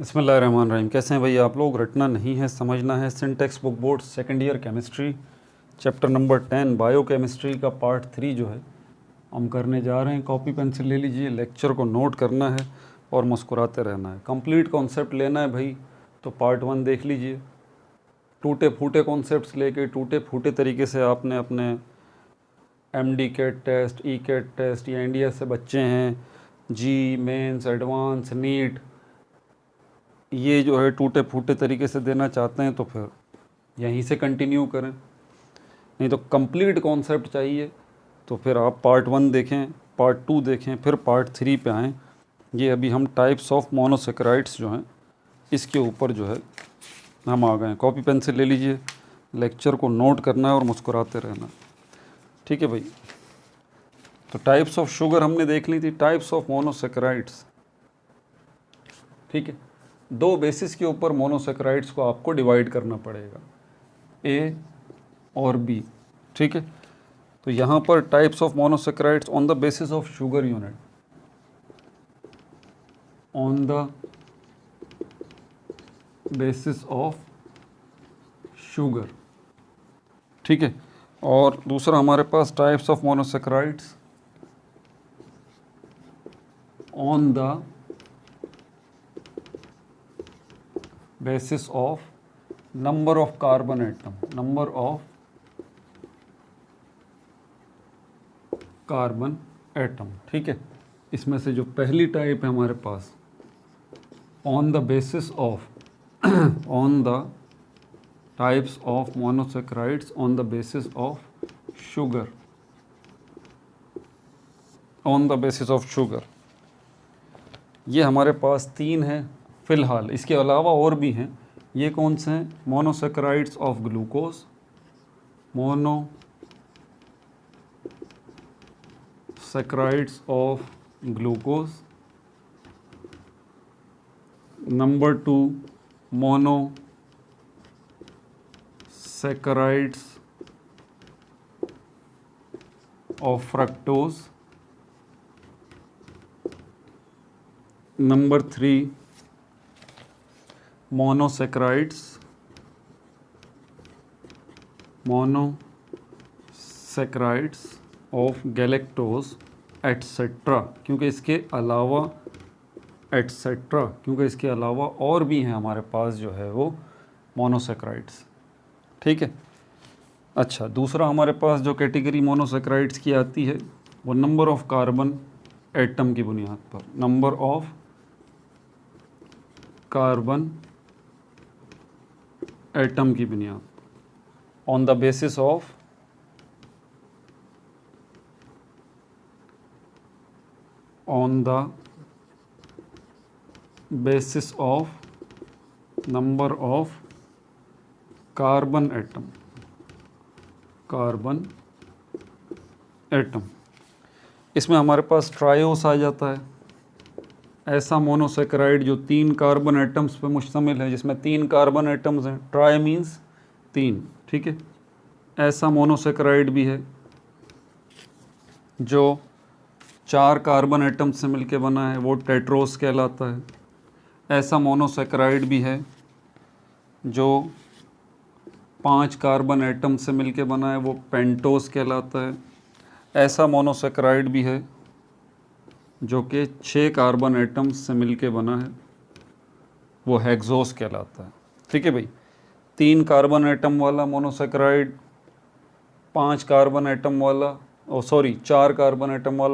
बिस्मिल्लाहिर्रहमानिर्रहीम। कैसे हैं भाई आप लोग? रटना नहीं है, समझना है। Syntax book board second year chemistry chapter number 10 biochemistry का पार्ट 3 जो है हम करने जा रहे हैं। कॉपी पेंसिल ले लीजिए, लेक्चर को नोट करना है और मुस्कुराते रहना है। कंप्लीट कॉन्सेप्ट लेना है भाई, तो पार्ट 1 देख लीजिए। टूटे फूटे कॉन्सेप्ट्स लेके टूटे फूटे तरीके से आपने अपने MD CAT test, CAT test या इंडिया से बच्चे हैं, जी मेंस, एडवांस, नीट, ये जो है टूटे फूटे तरीके से देना चाहते हैं तो फिर यहीं से कंटिन्यू करें। नहीं तो कंप्लीट कॉन्सेप्ट चाहिए तो फिर आप पार्ट 1 देखें, पार्ट 2 देखें, फिर पार्ट 3 पे आएँ। ये अभी हम टाइप्स ऑफ मोनोसेकेराइड्स जो हैं इसके ऊपर जो है हम आ गए हैं। कॉपी पेंसिल ले लीजिए, लेक्चर को नोट करना है और मुस्कुराते रहना। ठीक है भाई। तो टाइप्स ऑफ शुगर हमने देख ली थी, टाइप्स ऑफ मोनोसेकेराइड्स। ठीक है, दो बेसिस के ऊपर मोनोसेकेराइड्स को आपको डिवाइड करना पड़ेगा, ए और बी। ठीक है, तो यहाँ पर types of monosaccharides on the basis of sugar unit, on the basis of sugar. ठीक है, और दूसरा हमारे पास types of monosaccharides on the basis of number of carbon atom, number of carbon atom. ठीक है, इसमें से जो पहली टाइप है हमारे पास on the basis of on the types of monosaccharides on the basis of sugar, on the basis of sugar, ये हमारे पास 3 है फ़िलहाल। इसके अलावा और भी हैं। ये कौन से हैं? Monosaccharides of glucose, monosaccharides of glucose. Number 2 monosaccharides of fructose. Number 3 monosaccharides of galactose etcetera, क्योंकि इसके अलावा और भी हैं हमारे पास जो है वो मोनोसेकेराइड्स। ठीक है, अच्छा, दूसरा हमारे पास जो कैटेगरी मोनोसेकेराइड्स की आती है वो नंबर ऑफ कार्बन एटम की बुनियाद पर, नंबर ऑफ कार्बन एटम की बुनियाद, on the basis of number of carbon atom. इसमें हमारे पास ट्रायोस आ जाता है, ऐसा मोनोसेकेराइड जो 3 कार्बन एटम्स पे मुश्तमिल है, जिसमें 3 कार्बन एटम्स हैं। Try means 3। ठीक है, ऐसा मोनोसेकेराइड भी है जो 4 कार्बन एटम्स से मिलके बना है, वो टेट्रोस कहलाता है। ऐसा मोनोसेकेराइड भी है जो 5 कार्बन एटम से मिलके बना है, वो पेंटोस कहलाता है। ऐसा मोनोसेकेराइड भी है जो कि 6 कार्बन एटम्स से मिलके बना है, वो हेक्सोस कहलाता है। ठीक है भाई, 3 कार्बन एटम वाला मोनोसेकेराइड, 4 कार्बन एटम वाला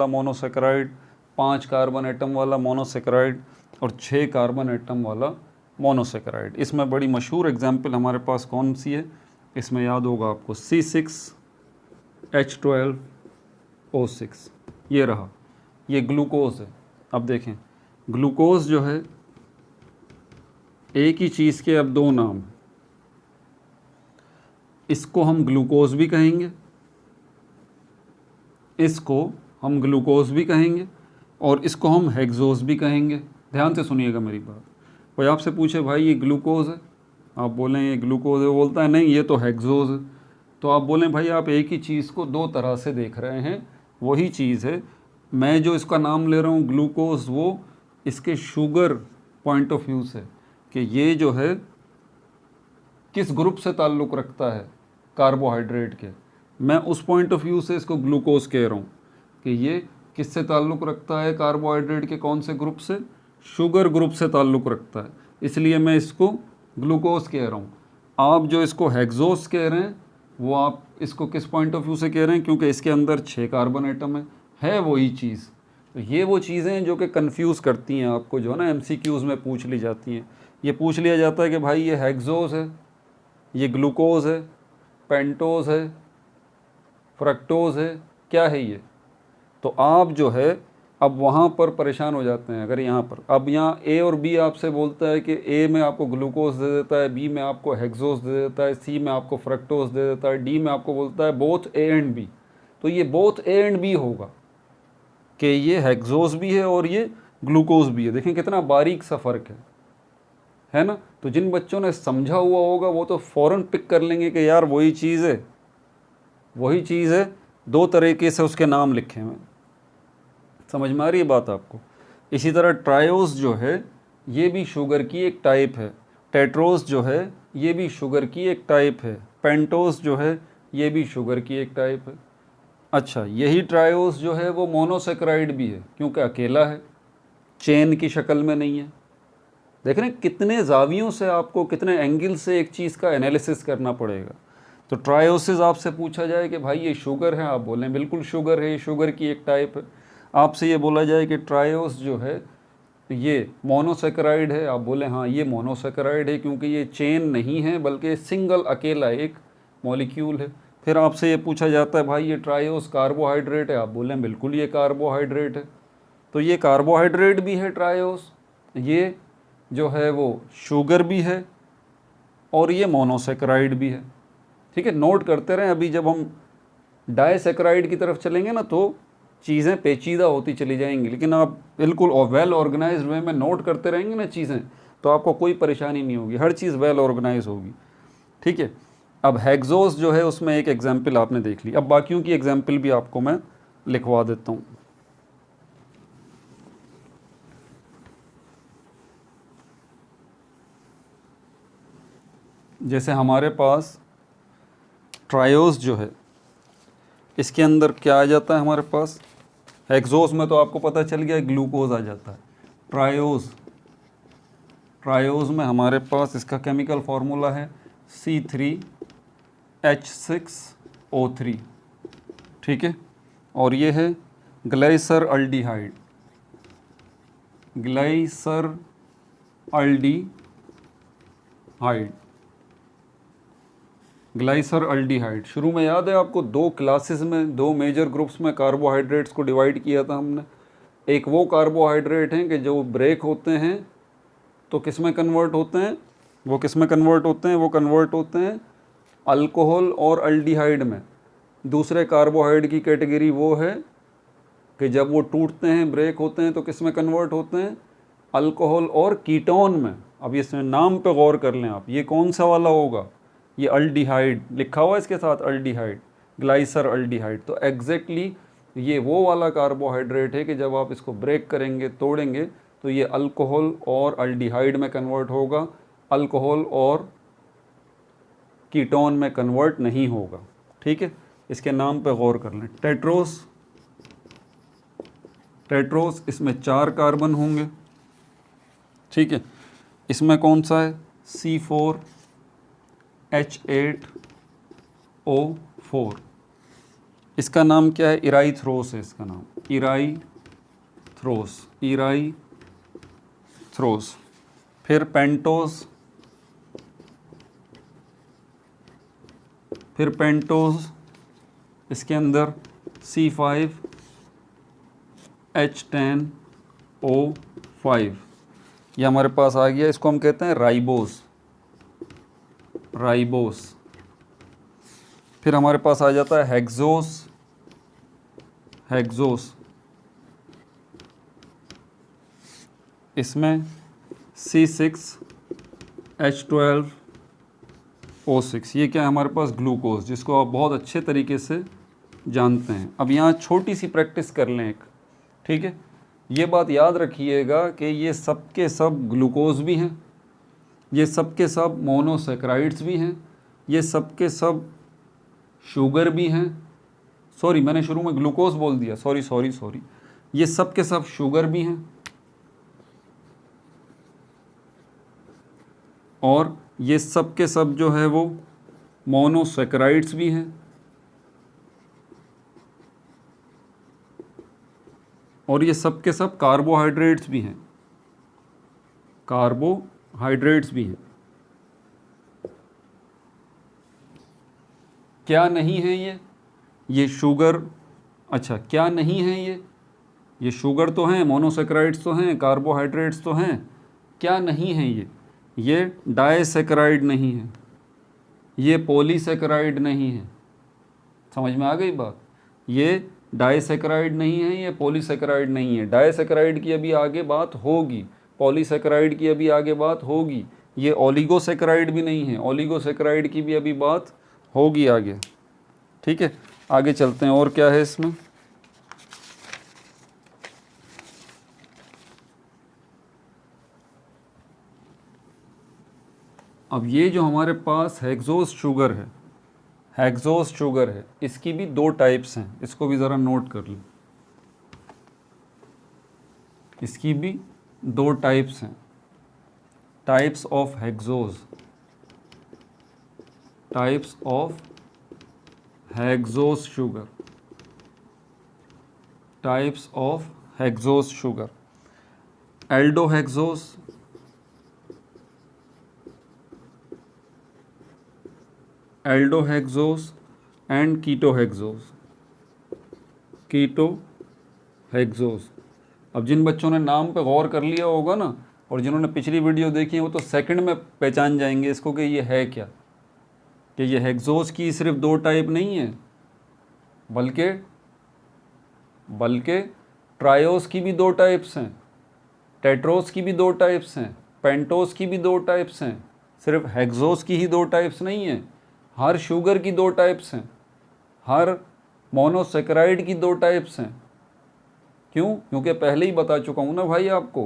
मोनोसेकेराइड, 5 कार्बन एटम वाला मोनोसेकेराइड और 6 कार्बन एटम वाला मोनोसेकेराइड। इसमें बड़ी मशहूर एग्जाम्पल हमारे पास कौन सी है? इसमें याद होगा आपको, C6H12O6, ये रहा, ये ग्लूकोज है। अब देखें, ग्लूकोज जो है एक ही चीज़ के अब 2 नाम, इसको हम ग्लूकोज भी कहेंगे, इसको हम ग्लूकोज भी कहेंगे और इसको हम हेक्सोस भी कहेंगे। ध्यान से सुनिएगा मेरी बात। कोई आपसे पूछे भाई ये ग्लूकोज है, आप बोलें ये ग्लूकोज है, वो बोलता है नहीं ये तो हेक्सोस है। तो आप बोलें भाई आप एक ही चीज़ को 2 तरह से देख रहे हैं, वही चीज़ है। मैं जो इसका नाम ले रहा हूँ ग्लूकोज, वो इसके शुगर पॉइंट ऑफ व्यू से, कि ये जो है किस ग्रुप से ताल्लुक़ रखता है कार्बोहाइड्रेट के। मैं उस पॉइंट ऑफ व्यू से इसको ग्लूकोज कह रहा हूँ कि ये किससे ताल्लुक़ रखता है, कार्बोहाइड्रेट के कौन से ग्रुप से, शुगर ग्रुप से ताल्लुक़ रखता है, इसलिए मैं इसको ग्लूकोज कह रहा हूँ। आप जो इसको हेक्सोस कह रहे हैं वो आप इसको किस पॉइंट ऑफ व्यू से कह रहे हैं, क्योंकि इसके अंदर 6 कार्बन एटम है वही चीज़। तो ये वो चीज़ें हैं जो कि कन्फ्यूज़ करती हैं आपको, जो है ना MCQs में पूछ ली जाती हैं। ये पूछ लिया जाता है कि भाई ये हेक्सोस है, ये ग्लूकोज है, पेंटोज है, फ्रक्टोज है, क्या है ये। तो आप जो है अब वहाँ पर परेशान हो जाते हैं। अगर यहाँ पर अब यहाँ A और B आपसे बोलता है कि A में आपको ग्लूकोज दे देता है, B में आपको हेक्सोस दे देता है, C में आपको फ्रक्टोज दे देता है, D में आपको बोलता है बोथ A एंड B। तो ये बोथ A एंड B होगा कि ये हेक्सोस भी है और ये ग्लूकोज भी है। देखें कितना बारीक सा फ़र्क है ना। तो जिन बच्चों ने समझा हुआ होगा वो तो फ़ौरन पिक कर लेंगे कि यार वही चीज़ है, वही चीज़ है, 2 तरीके से उसके नाम लिखे हैं। समझ में आ रही है बात आपको। इसी तरह ट्रायोस जो है ये भी शुगर की एक टाइप है, टेट्रोस जो है ये भी शुगर की एक टाइप है, पेंटोस जो है ये भी शुगर की एक टाइप है। अच्छा, यही ट्रायोस जो है वो मोनोसेक्राइड भी है, क्योंकि अकेला है, चेन की शक्ल में नहीं है। देख रहे हैं कितने जावियों से आपको, कितने एंगल से एक चीज़ का एनालिसिस करना पड़ेगा। तो ट्रायोसिस आपसे पूछा जाए कि भाई ये शुगर है, आप बोलें बिल्कुल शुगर है, शुगर की एक टाइप है। आपसे ये बोला जाए कि ट्रायोस जो है ये मोनोसेक्राइड है, आप बोलें हाँ ये मोनोसेक्राइड है, क्योंकि ये चेन नहीं है बल्कि सिंगल अकेला एक मॉलिक्यूल है। फिर आपसे ये पूछा जाता है भाई ये ट्रायोस कार्बोहाइड्रेट है, आप बोलें बिल्कुल ये कार्बोहाइड्रेट है। तो ये कार्बोहाइड्रेट भी है ट्रायोस, ये जो है वो शुगर भी है और ये मोनोसेक्राइड भी है। ठीक है, नोट करते रहें। अभी जब हम डाइसेक्राइड की तरफ चलेंगे ना तो चीज़ें पेचीदा होती चली जाएंगी, लेकिन आप बिल्कुल वेल ऑर्गेनाइज्ड वे में नोट करते रहेंगे ना चीज़ें, तो आपको कोई परेशानी नहीं होगी, हर चीज़ वेल ऑर्गेनाइज होगी। ठीक है, अब हेक्सोस जो है उसमें एक एग्जाम्पल आपने देख ली, अब बाकियों की एग्जाम्पल भी आपको मैं लिखवा देता हूँ। जैसे हमारे पास ट्रायोस जो है इसके अंदर क्या आ जाता है हमारे पास, हेक्सोस में तो आपको पता चल गया ग्लूकोज आ जाता है। ट्रायोस में हमारे पास इसका केमिकल फार्मूला है C3H6O3। ठीक है, और ये है ग्लाइसर अल्डिहाइड, ग्लाइसर अल्डिहाइड। शुरू में याद है आपको 2 क्लासेस में, 2 मेजर ग्रुप्स में कार्बोहाइड्रेट्स को डिवाइड किया था हमने। एक वो कार्बोहाइड्रेट हैं कि जो ब्रेक होते हैं तो किस में कन्वर्ट होते हैं, वो किस में कन्वर्ट होते हैं, वो कन्वर्ट होते हैं अल्कोहल और अल्डिहाइड में। दूसरे कार्बोहाइड्रेट की कैटेगरी वो है कि जब वो टूटते हैं, ब्रेक होते हैं तो किस में कन्वर्ट होते हैं, अल्कोहल और कीटोन में। अब ये नाम पे गौर कर लें आप, ये कौन सा वाला होगा, ये अल्डिहाइड लिखा हुआ है इसके साथ, अल्डिहाइड, ग्लाइसर अल्डिहाइड। तो एग्जैक्टली ये वो वाला कार्बोहाइड्रेट है कि जब आप इसको ब्रेक करेंगे, तोड़ेंगे, तो ये अल्कोहल और अल्डिहाइड में कन्वर्ट होगा, अल्कोहल और कीटोन में कन्वर्ट नहीं होगा। ठीक है, इसके नाम पे गौर कर लें। टेट्रोस इसमें 4 कार्बन होंगे। ठीक है, इसमें कौन सा है, C4H8O4। इसका नाम क्या है, इराइथ्रोस है इसका नाम, इराइथ्रोस। फिर पेंटोस, इसके अंदर C5H10O5, ये हमारे पास आ गया। इसको हम कहते हैं राइबोस। फिर हमारे पास आ जाता है हेक्सोस, इसमें C6H12O6, ये क्या है हमारे पास, ग्लूकोज, जिसको आप बहुत अच्छे तरीके से जानते हैं। अब यहाँ छोटी सी प्रैक्टिस कर लें एक। ठीक है, ये बात याद रखिएगा कि ये सब के सब ग्लूकोज भी हैं ये सब के सब मोनोसेक्राइड्स भी हैं, ये सब के सब शुगर भी हैं। सॉरी, मैंने शुरू में ग्लूकोज बोल दिया, सॉरी। ये सब के सब शुगर भी हैं और ये सब के सब जो है वो मोनोसेक्राइड्स भी हैं और ये सब के सब कार्बोहाइड्रेट्स भी हैं, कार्बोहाइड्रेट्स भी हैं। क्या नहीं है ये शुगर, अच्छा क्या नहीं है ये शुगर तो हैं, मोनोसेक्राइड्स तो हैं, कार्बोहाइड्रेट्स तो हैं, क्या नहीं है ये डाइसेक्राइड नहीं है, ये पॉलीसेक्राइड नहीं है। समझ में आ गई बात? ये डाइसेक्राइड नहीं है, ये पॉलीसेक्राइड नहीं है। डाइसेक्राइड की अभी आगे बात होगी, पॉलीसेक्राइड की अभी आगे बात होगी। ये ओलिगोसेक्राइड भी नहीं है, ओलिगोसेक्राइड की भी अभी बात होगी आगे। ठीक है, आगे चलते हैं। और क्या है इसमें? अब ये जो हमारे पास हेक्सोस शुगर है, हेक्सोस शुगर है, इसकी भी दो टाइप्स हैं, इसको भी ज़रा नोट कर लें। इसकी भी दो टाइप्स हैं, types of hexose, types of hexose sugar, types of hexose sugar. Aldohexose, aldohexose and ketohexose, ketohexose. अब जिन बच्चों ने नाम पे गौर कर लिया होगा ना, और जिन्होंने पिछली वीडियो देखी है, वो तो सेकंड में पहचान जाएंगे इसको कि ये है क्या, कि ये हेक्सोस की सिर्फ दो टाइप नहीं है, बल्कि ट्रायोस की भी दो टाइप्स हैं, टेट्रोस की भी दो टाइप्स हैं, पेंटोस की भी दो टाइप्स हैं। सिर्फ हेक्सोस की ही दो टाइप्स नहीं है, हर शुगर की दो टाइप्स हैं, हर मोनोसेक्राइड की दो टाइप्स हैं। क्यों? क्योंकि पहले ही बता चुका हूँ ना भाई आपको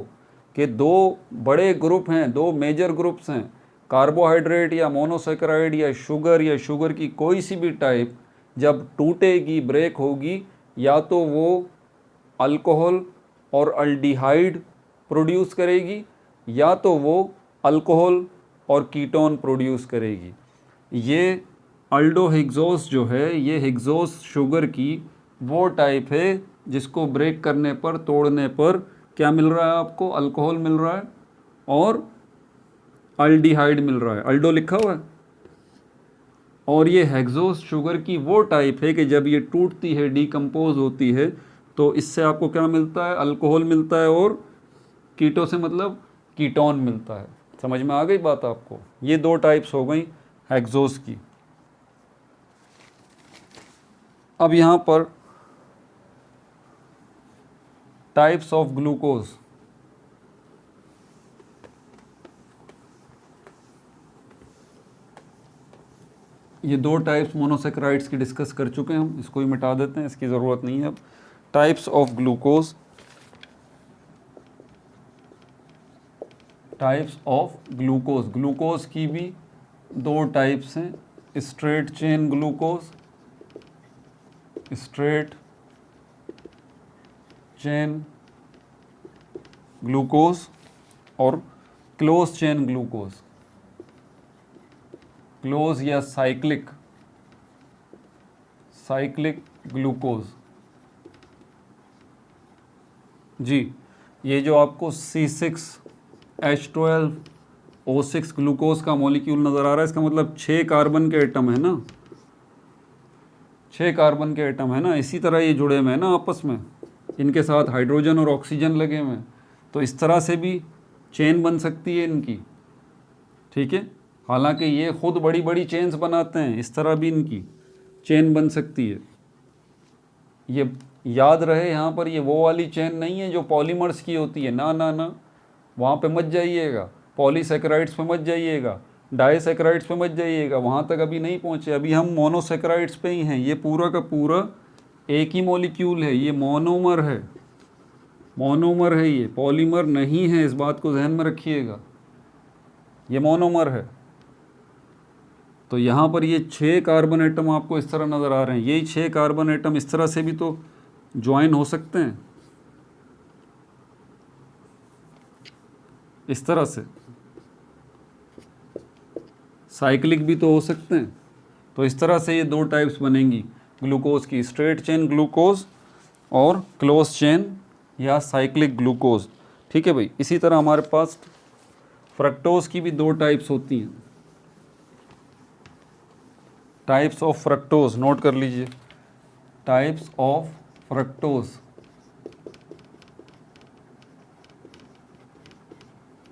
कि दो बड़े ग्रुप हैं, दो मेजर ग्रुप्स हैं, कार्बोहाइड्रेट या मोनोसेक्राइड या शुगर की कोई सी भी टाइप जब टूटेगी, ब्रेक होगी, या तो वो अल्कोहल और अल्डिहाइड प्रोड्यूस करेगी, या तो वो अल्कोहल और कीटोन प्रोड्यूस करेगी। ये अल्डोहेक्सोस जो है, ये हेक्सोस शुगर की वो टाइप है जिसको ब्रेक करने पर, तोड़ने पर क्या मिल रहा है आपको? अल्कोहल मिल रहा है और अल्डिहाइड मिल रहा है, अल्डो लिखा हुआ है। और ये हेक्सोस शुगर की वो टाइप है कि जब ये टूटती है, डिकम्पोज होती है, तो इससे आपको क्या मिलता है? अल्कोहल मिलता है और कीटो से मतलब कीटोन मिलता है। समझ में आ गई बात आपको? ये दो टाइप्स हो गई हेक्सोस की। अब यहाँ पर टाइप्स ऑफ ग्लूकोज, ये दो टाइप्स मोनोसेक्राइड्स की डिस्कस कर चुके हैं हम, इसको ही मिटा देते हैं, इसकी ज़रूरत नहीं है अब। Types of glucose, types of glucose, glucose की भी दो टाइप्स हैं, straight chain glucose, straight chain glucose और क्लोज चेन ग्लूकोज, क्लोज या साइक्लिक ग्लूकोज। जी, ये जो आपको C6H12O6 ग्लूकोज का मॉलिक्यूल नज़र आ रहा है, इसका मतलब 6 कार्बन के एटम है ना, 6 कार्बन के एटम है ना। इसी तरह ये जुड़े हुए हैं ना आपस में, इनके साथ हाइड्रोजन और ऑक्सीजन लगे हुए हैं, तो इस तरह से भी चेन बन सकती है इनकी। ठीक है, हालांकि ये खुद बड़ी बड़ी चेन्स बनाते हैं, इस तरह भी इनकी चेन बन सकती है। ये याद रहे यहाँ पर, ये वो वाली चेन नहीं है जो पॉलीमर्स की होती है, ना ना ना, वहाँ पे मत जाइएगा, पॉलीसेक्राइड्स पे मत जाइएगा, डाइसेक्राइड्स पे मत जाइएगा, वहाँ तक अभी नहीं पहुँचे। अभी हम मोनोसेक्राइड्स पे ही हैं। ये पूरा का पूरा एक ही मॉलिक्यूल है, ये मोनोमर है, मोनोमर है, ये पॉलीमर नहीं है, इस बात को ध्यान में रखिएगा। ये मोनोमर है। तो यहाँ पर ये 6 कार्बन एटम आपको इस तरह नज़र आ रहे हैं। यही 6 कार्बन एटम इस तरह से भी तो ज्वाइन हो सकते हैं, इस तरह से साइक्लिक भी तो हो सकते हैं। तो इस तरह से ये 2 टाइप्स बनेंगी ग्लूकोज की, स्ट्रेट चेन ग्लूकोज और क्लोज चेन या साइक्लिक ग्लूकोज। ठीक है भाई। इसी तरह हमारे पास फ्रक्टोज की भी 2 टाइप्स होती हैं। टाइप्स ऑफ फ्रक्टोज नोट कर लीजिए, types of fructose,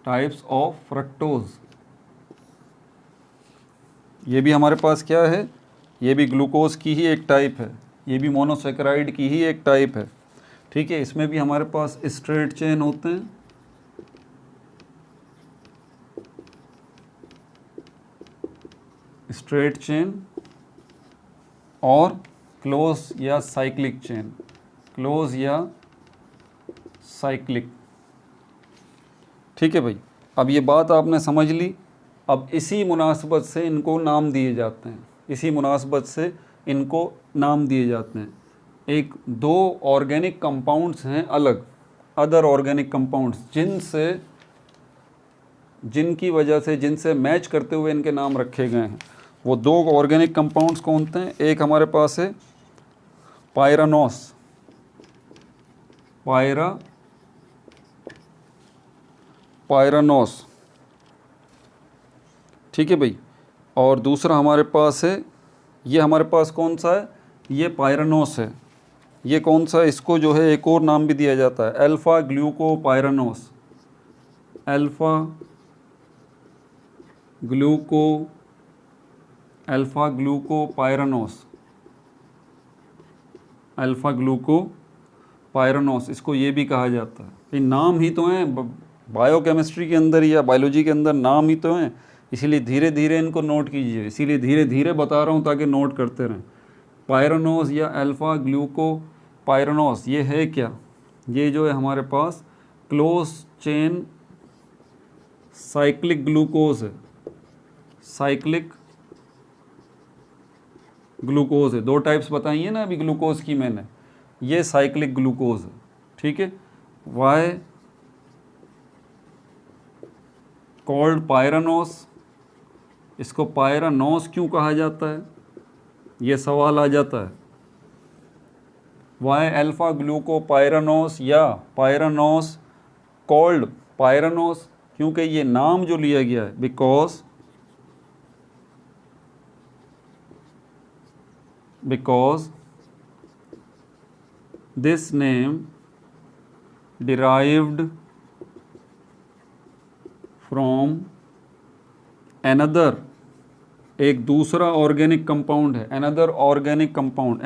types of fructose. ये भी हमारे पास क्या है, ये भी ग्लूकोज की ही एक टाइप है, ये भी मोनोसेकेराइड की ही एक टाइप है। ठीक है। इसमें भी हमारे पास स्ट्रेट चेन होते हैं, स्ट्रेट चेन और क्लोज या साइक्लिक चेन, क्लोज या साइक्लिक। ठीक है भाई। अब ये बात आपने समझ ली। अब इसी मुनासबत से इनको नाम दिए जाते हैं, इसी मुनासबत से इनको नाम दिए जाते हैं। एक 2 ऑर्गेनिक कंपाउंड्स हैं अलग, अदर ऑर्गेनिक कंपाउंड्स, जिनकी वजह से, जिनसे मैच करते हुए इनके नाम रखे गए हैं। वो 2 ऑर्गेनिक कंपाउंड्स कौन से हैं? एक हमारे पास है पायरानोस, पायरानोस। ठीक है भाई। और दूसरा हमारे पास है, ये हमारे पास कौन सा है? ये पायरानोस है। ये कौन सा है? इसको जो है एक और नाम भी दिया जाता है, अल्फ़ा ग्लूकोपायरानोस, अल्फ़ा ग्लूकोपायरानोस, अल्फ़ा ग्लूकोपायरानोस, इसको ये भी कहा जाता है। ये नाम ही तो हैं, बायोकेमिस्ट्री के अंदर या बायोलॉजी के अंदर नाम ही तो हैं, इसीलिए धीरे धीरे इनको नोट कीजिए, इसीलिए धीरे धीरे बता रहा हूँ ताकि नोट करते रहें। पायरानोस या अल्फ़ा ग्लूकोपायरानोस ये है क्या? ये जो है हमारे पास क्लोज चेन साइक्लिक ग्लूकोज है, साइक्लिक ग्लूकोज है। 2 टाइप्स बताई हैं ना अभी ग्लूकोज की मैंने, ये साइक्लिक ग्लूकोज है। ठीक है। वाई कॉल्ड पायरानोस, इसको पायरानोस क्यों कहा जाता है, ये सवाल आ जाता है। वाई अल्फ़ा ग्लूकोपायरानोस या पायरानोस कॉल्ड पायरानोस, क्योंकि ये नाम जो लिया गया है, because this name derived from another, एक दूसरा ऑर्गेनिक कंपाउंड है, another organic compound,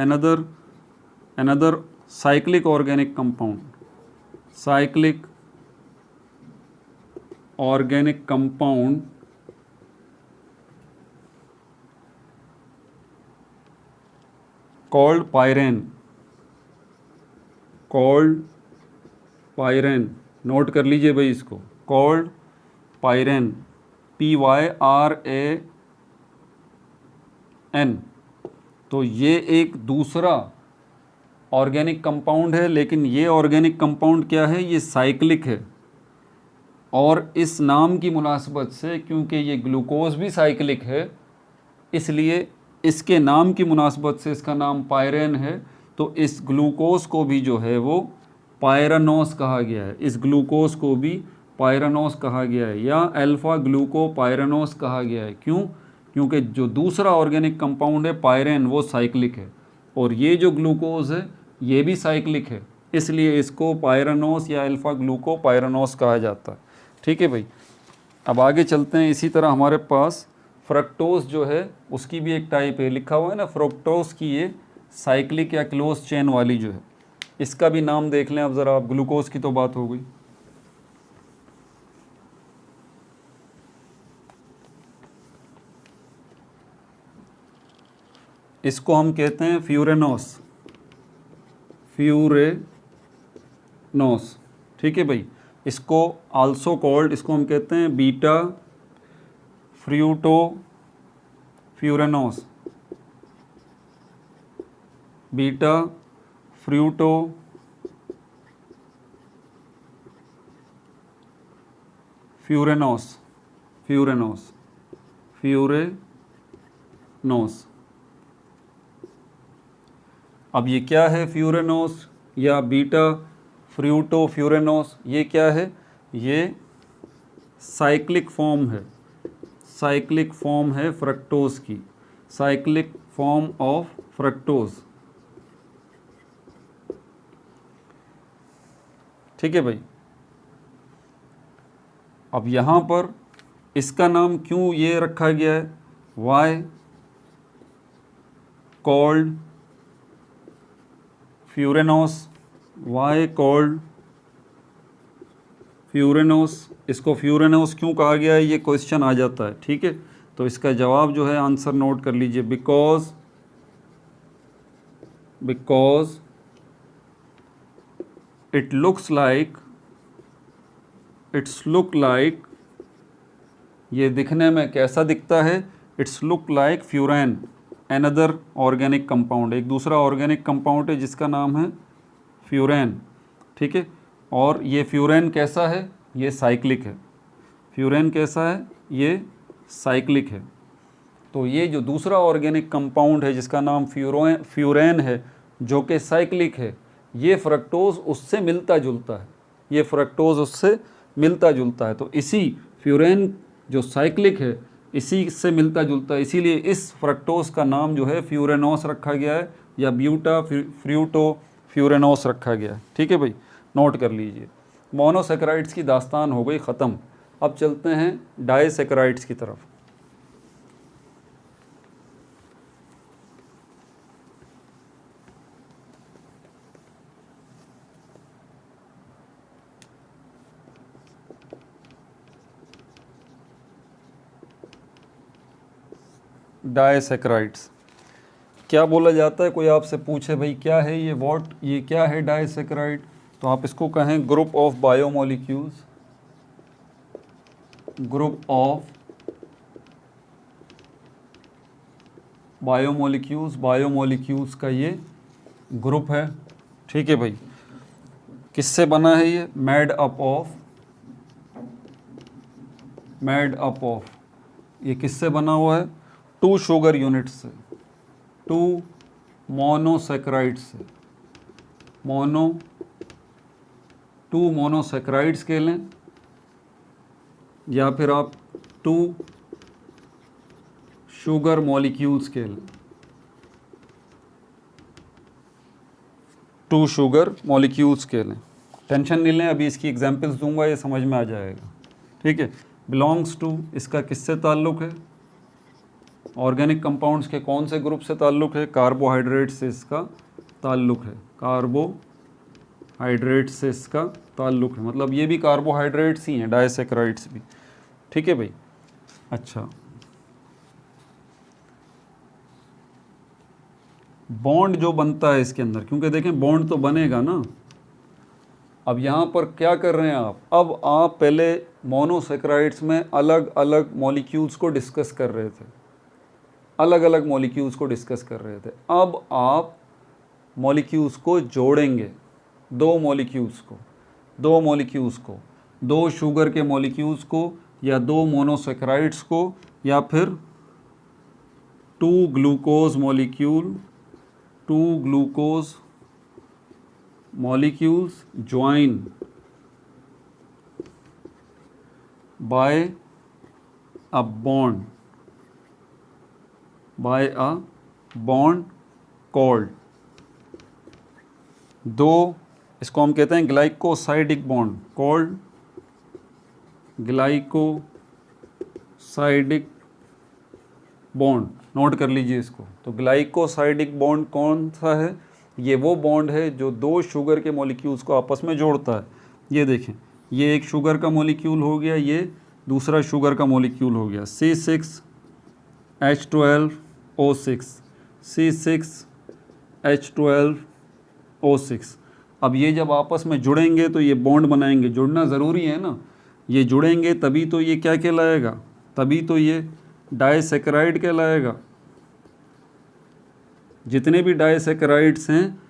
another cyclic organic compound, cyclic organic compound called pyran, note कर लीजिए भाई इसको, कॉल्ड पायरेन, PYRAN। तो ये एक दूसरा ऑर्गेनिक कंपाउंड है, लेकिन ये ऑर्गेनिक कंपाउंड क्या है, ये साइक्लिक है। और इस नाम की मुनासबत से, क्योंकि ये ग्लूकोज भी साइक्लिक है, इसलिए इसके नाम की मुनासबत से इसका नाम पायरेन है। तो इस ग्लूकोज को भी जो है वो पायरानोस कहा गया है, इस ग्लूकोज को भी पायरानोस कहा गया है या अल्फ़ा ग्लूकोपायरानोस कहा गया है। क्यों? क्योंकि जो दूसरा ऑर्गेनिक कंपाउंड है पायरेन, वो साइक्लिक है, और ये जो ग्लूकोज है ये भी साइक्लिक है, इसलिए इसको पायरानोस या अल्फ़ा ग्लूकोपायरानोस कहा जाता है। ठीक है भाई। अब आगे चलते हैं। इसी तरह हमारे पास फ्रक्टोज जो है उसकी भी एक टाइप है, लिखा हुआ है ना फ्रक्टोज की, ये साइक्लिक या क्लोज चेन वाली जो है, इसका भी नाम देख लें अब ज़रा आप। ग्लूकोज की तो बात हो गई, इसको हम कहते हैं फ्यूरेनोस, ठीक है भाई। इसको आल्सो कॉल्ड, इसको हम कहते हैं बीटा फ्रूटोफ्यूरेनोस, बीटा फ्यूरेनोस, फ्यूरेनोस। अब ये क्या है फ्यूरेनोस या बीटा फ्रूटोफ्यूरेनोस? ये क्या है? ये साइक्लिक फॉर्म है, साइक्लिक फॉर्म है फ्रक्टोज की, साइक्लिक फॉर्म ऑफ फ्रक्टोज। ठीक है भाई। अब यहाँ पर इसका नाम क्यों ये रखा गया है? वाई कॉल्ड फ्यूरेनोस, वाई कॉल्ड फ्यूरेनोस, इसको फ्यूरेनोस क्यों कहा गया है? ये क्वेश्चन आ जाता है। ठीक है, तो इसका जवाब जो है आंसर नोट कर लीजिए, because it looks like, it's look like, ये दिखने में कैसा दिखता है? It's look like furan, another organic compound, एक दूसरा ऑर्गेनिक कंपाउंड है जिसका नाम है फ्यूरेन। ठीक है, और ये फ्यूरेन कैसा है? ये साइक्लिक है। फ्यूरेन कैसा है? ये साइक्लिक है। तो ये जो दूसरा ऑर्गेनिक कंपाउंड है जिसका नाम फ्यूरेन है, जो कि साइक्लिक है, ये फ्रक्टोज उससे मिलता जुलता है, ये फ्रक्टोज उससे मिलता जुलता है। तो इसी फ्यूरेन जो साइक्लिक है इसी से मिलता जुलता है, इसीलिए इस फ्रक्टोज का नाम जो है फ्यूरेनोस रखा गया है या ब्यूटा फ्रूटोफ्यूरेनोस रखा गया है। ठीक है भाई, नोट कर लीजिए। मोनोसेकेराइड्स की दास्तान हो गई ख़त्म। अब चलते हैं डाइसेकेराइड्स की तरफ। डाइसेकेराइड्स क्या बोला जाता है? कोई आपसे पूछे भाई क्या है ये, ये क्या है डाइसेकेराइड, तो आप इसको कहें group of biomolecules, group of biomolecules, biomolecules का ये ग्रुप है। ठीक है भाई, किससे बना है ये? मेड अप ऑफ, ये किससे बना हुआ है? 2 शुगर यूनिट्स से, 2 मोनोसेकेराइड्स से, 2 मोनोसेकेराइड्स के लें या फिर आप 2 शुगर मॉलिक्यूल्स के लें, 2 शुगर मॉलिक्यूल्स के लें। टेंशन नहीं लें, अभी इसकी एग्जांपल्स दूंगा, ये समझ में आ जाएगा। ठीक है, बिलोंग्स टू, इसका किससे ताल्लुक़ है? ऑर्गेनिक कंपाउंड्स के कौन से ग्रुप से ताल्लुक़ है? कार्बोहाइड्रेट से इसका ताल्लुक़ है, कार्बोहाइड्रेट से इसका ताल्लुक़ है, मतलब ये भी कार्बोहाइड्रेट्स ही हैं, डाइसेकेराइड्स भी। ठीक है भाई। अच्छा, बॉन्ड जो बनता है इसके अंदर, क्योंकि देखें बॉन्ड तो बनेगा ना। अब यहाँ पर क्या कर रहे हैं आप? अब आप पहले मोनोसेकेराइड्स में अलग अलग मॉलिक्यूल्स को डिस्कस कर रहे थे, अलग अलग मॉलिक्यूल्स को डिस्कस कर रहे थे। अब आप मॉलिक्यूल्स को जोड़ेंगे, 2 मॉलिक्यूल्स को, 2 शुगर के मॉलिक्यूल्स को या 2 मोनोसेकेराइड्स को या फिर 2 glucose molecules join by a bond called, 2, इसको हम कहते हैं glycosidic bond, called glycosidic bond. Note कर लीजिए इसको। तो ग्लाइकोसाइडिक बॉन्ड कौन सा है? ये वो बॉन्ड है जो 2 शुगर के मॉलिक्यूल्स को आपस में जोड़ता है। ये देखें, ये एक शुगर का मॉलिक्यूल हो गया, ये दूसरा शुगर का मॉलिक्यूल हो गया, C6H12O6, C6H12O6। अब ये जब आपस में जुड़ेंगे तो ये बॉन्ड बनाएंगे, जुड़ना ज़रूरी है ना, ये जुड़ेंगे तभी तो ये क्या कहलाएगा? तभी तो ये डाइसैकेराइड कहलाएगा। जितने भी डाइसैकेराइड्स हैं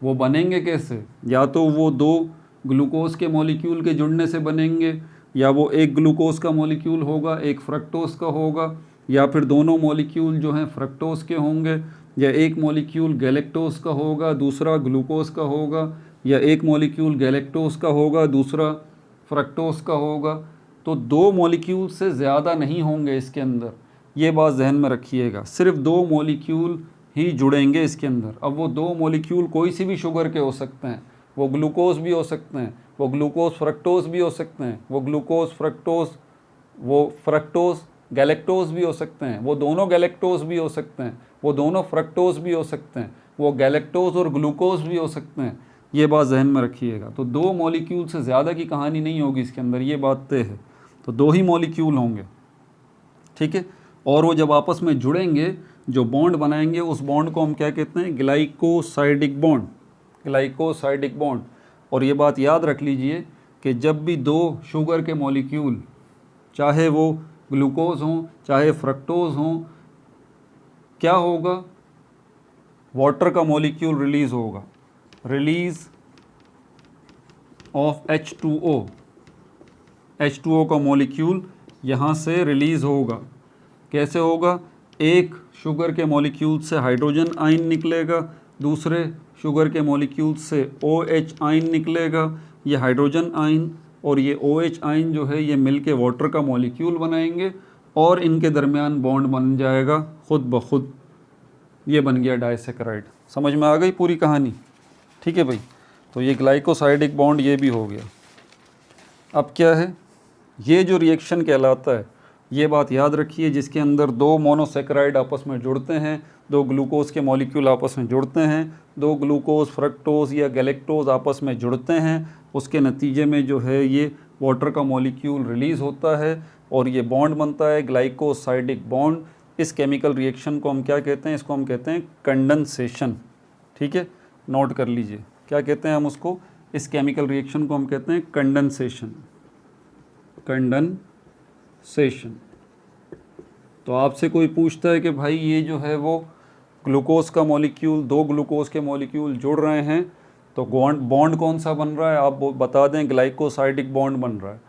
वो बनेंगे कैसे, या तो वो दो ग्लूकोज के मॉलिक्यूल के जुड़ने से बनेंगे, या वो एक ग्लूकोज का मॉलिक्यूल होगा एक फ्रक्टोज का होगा, या फिर दोनों मॉलिक्यूल जो हैं फ्रक्टोज के होंगे, या एक मॉलिक्यूल गैलेक्टोज का होगा दूसरा ग्लूकोज का होगा, या एक मॉलिक्यूल गैलेक्टोज का होगा दूसरा फ्रक्टोज का होगा। तो दो मॉलिक्यूल से ज़्यादा नहीं होंगे इसके अंदर, ये बात जहन में रखिएगा। सिर्फ दो मॉलिक्यूल ही जुड़ेंगे इसके अंदर। अब वो दो मॉलिक्यूल कोई सी भी शुगर के हो सकते हैं, वो ग्लूकोज भी हो सकते हैं, वो ग्लूकोज फ्रक्टोज भी हो सकते हैं, वो ग्लूकोज फ्रक्टोज वो फ्रक्टोज गैलेक्टोज भी हो सकते हैं, वो दोनों गैलेक्टोज भी हो सकते हैं, वो दोनों फ्रक्टोज भी हो सकते हैं, वो गैलेक्टोज और ग्लूकोज भी हो सकते हैं। ये बात जहन में रखिएगा। तो दो मॉलिक्यूल से ज़्यादा की कहानी नहीं होगी इसके अंदर, ये बात तय है। तो दो ही मॉलिक्यूल होंगे, ठीक है। और वो जब आपस में जुड़ेंगे, जो बॉन्ड बनाएंगे, उस बॉन्ड को हम क्या कहते हैं, ग्लाइकोसाइडिक बॉन्ड, ग्लाइकोसाइडिक बॉन्ड। और ये बात याद रख लीजिए कि जब भी दो शुगर के मॉलिक्यूल, चाहे वो ग्लूकोज हों चाहे फ्रक्टोज हों, क्या होगा, वाटर का मॉलिक्यूल रिलीज़ होगा, रिलीज़ ऑफ H2O, H2O का मॉलिक्यूल यहाँ से रिलीज़ होगा। कैसे होगा, एक शुगर के मॉलिक्यूल से हाइड्रोजन आयन निकलेगा, दूसरे शुगर के मॉलिक्यूल से OH आयन निकलेगा। ये हाइड्रोजन आयन और ये OH आयन जो है ये मिलके वाटर का मॉलिक्यूल बनाएंगे और इनके दरमियान बॉन्ड बन जाएगा खुद ब खुद। ये बन गया डाइसैकेराइड। समझ में आ गई पूरी कहानी, ठीक है भाई। तो ये ग्लाइकोसाइडिक बॉन्ड ये भी हो गया। अब क्या है, ये जो रिएक्शन कहलाता है, ये बात याद रखिए, जिसके अंदर दो मोनोसैकेराइड आपस में जुड़ते हैं, दो ग्लूकोज के मॉलिक्यूल आपस में जुड़ते हैं, दो ग्लूकोज फ्रक्टोज या गैलेक्टोज आपस में जुड़ते हैं, उसके नतीजे में जो है ये वाटर का मॉलिक्यूल रिलीज़ होता है और ये बॉन्ड बनता है ग्लाइकोसाइडिक बॉन्ड। इस केमिकल रिएक्शन को हम क्या कहते हैं, इसको हम कहते हैं कंडेंसेशन, ठीक है। नोट कर लीजिए, क्या कहते हैं हम उसको, इस केमिकल रिएक्शन को हम कहते हैं कंडेंसेशन, कंडेंसेशन। तो आपसे कोई पूछता है कि भाई ये जो है वो ग्लूकोज का मॉलिक्यूल, दो ग्लूकोज के मॉलिक्यूल जुड़ रहे हैं, तो बॉन्ड कौन सा बन रहा है, आप बता दें ग्लाइकोसाइडिक बॉन्ड बन रहा है।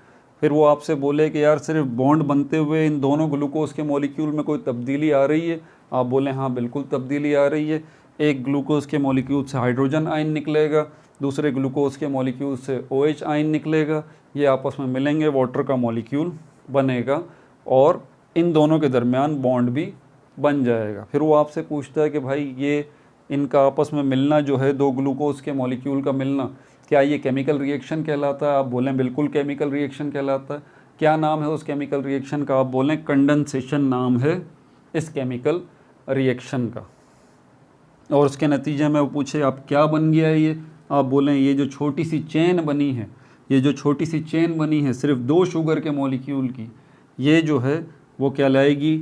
फिर वो आपसे बोले कि यार सिर्फ बॉन्ड बनते हुए इन दोनों ग्लूकोज के मॉलिक्यूल में कोई तब्दीली आ रही है, आप बोलें हाँ बिल्कुल तब्दीली आ रही है। एक ग्लूकोज के मॉलिक्यूल से हाइड्रोजन आयन निकलेगा, दूसरे ग्लूकोज के मॉलिक्यूल से OH आयन निकलेगा, ये आपस में मिलेंगे, वाटर का मॉलिक्यूल बनेगा और इन दोनों के दरमियान बॉन्ड भी बन जाएगा। फिर वो आपसे पूछता है कि भाई ये इनका आपस में मिलना जो है, दो ग्लूकोज के मॉलिक्यूल का मिलना, क्या ये केमिकल रिएक्शन कहलाता है, आप बोलें बिल्कुल केमिकल रिएक्शन कहलाता है। क्या नाम है उस केमिकल रिएक्शन का, आप बोलें कंडेंसेशन नाम है इस केमिकल रिएक्शन का। और उसके नतीजे में वो पूछे आप क्या बन गया है ये, आप बोलें ये जो छोटी सी चेन बनी है, ये जो छोटी सी चेन बनी है सिर्फ दो शुगर के मॉलिक्यूल की, ये जो है वो कहलाएगी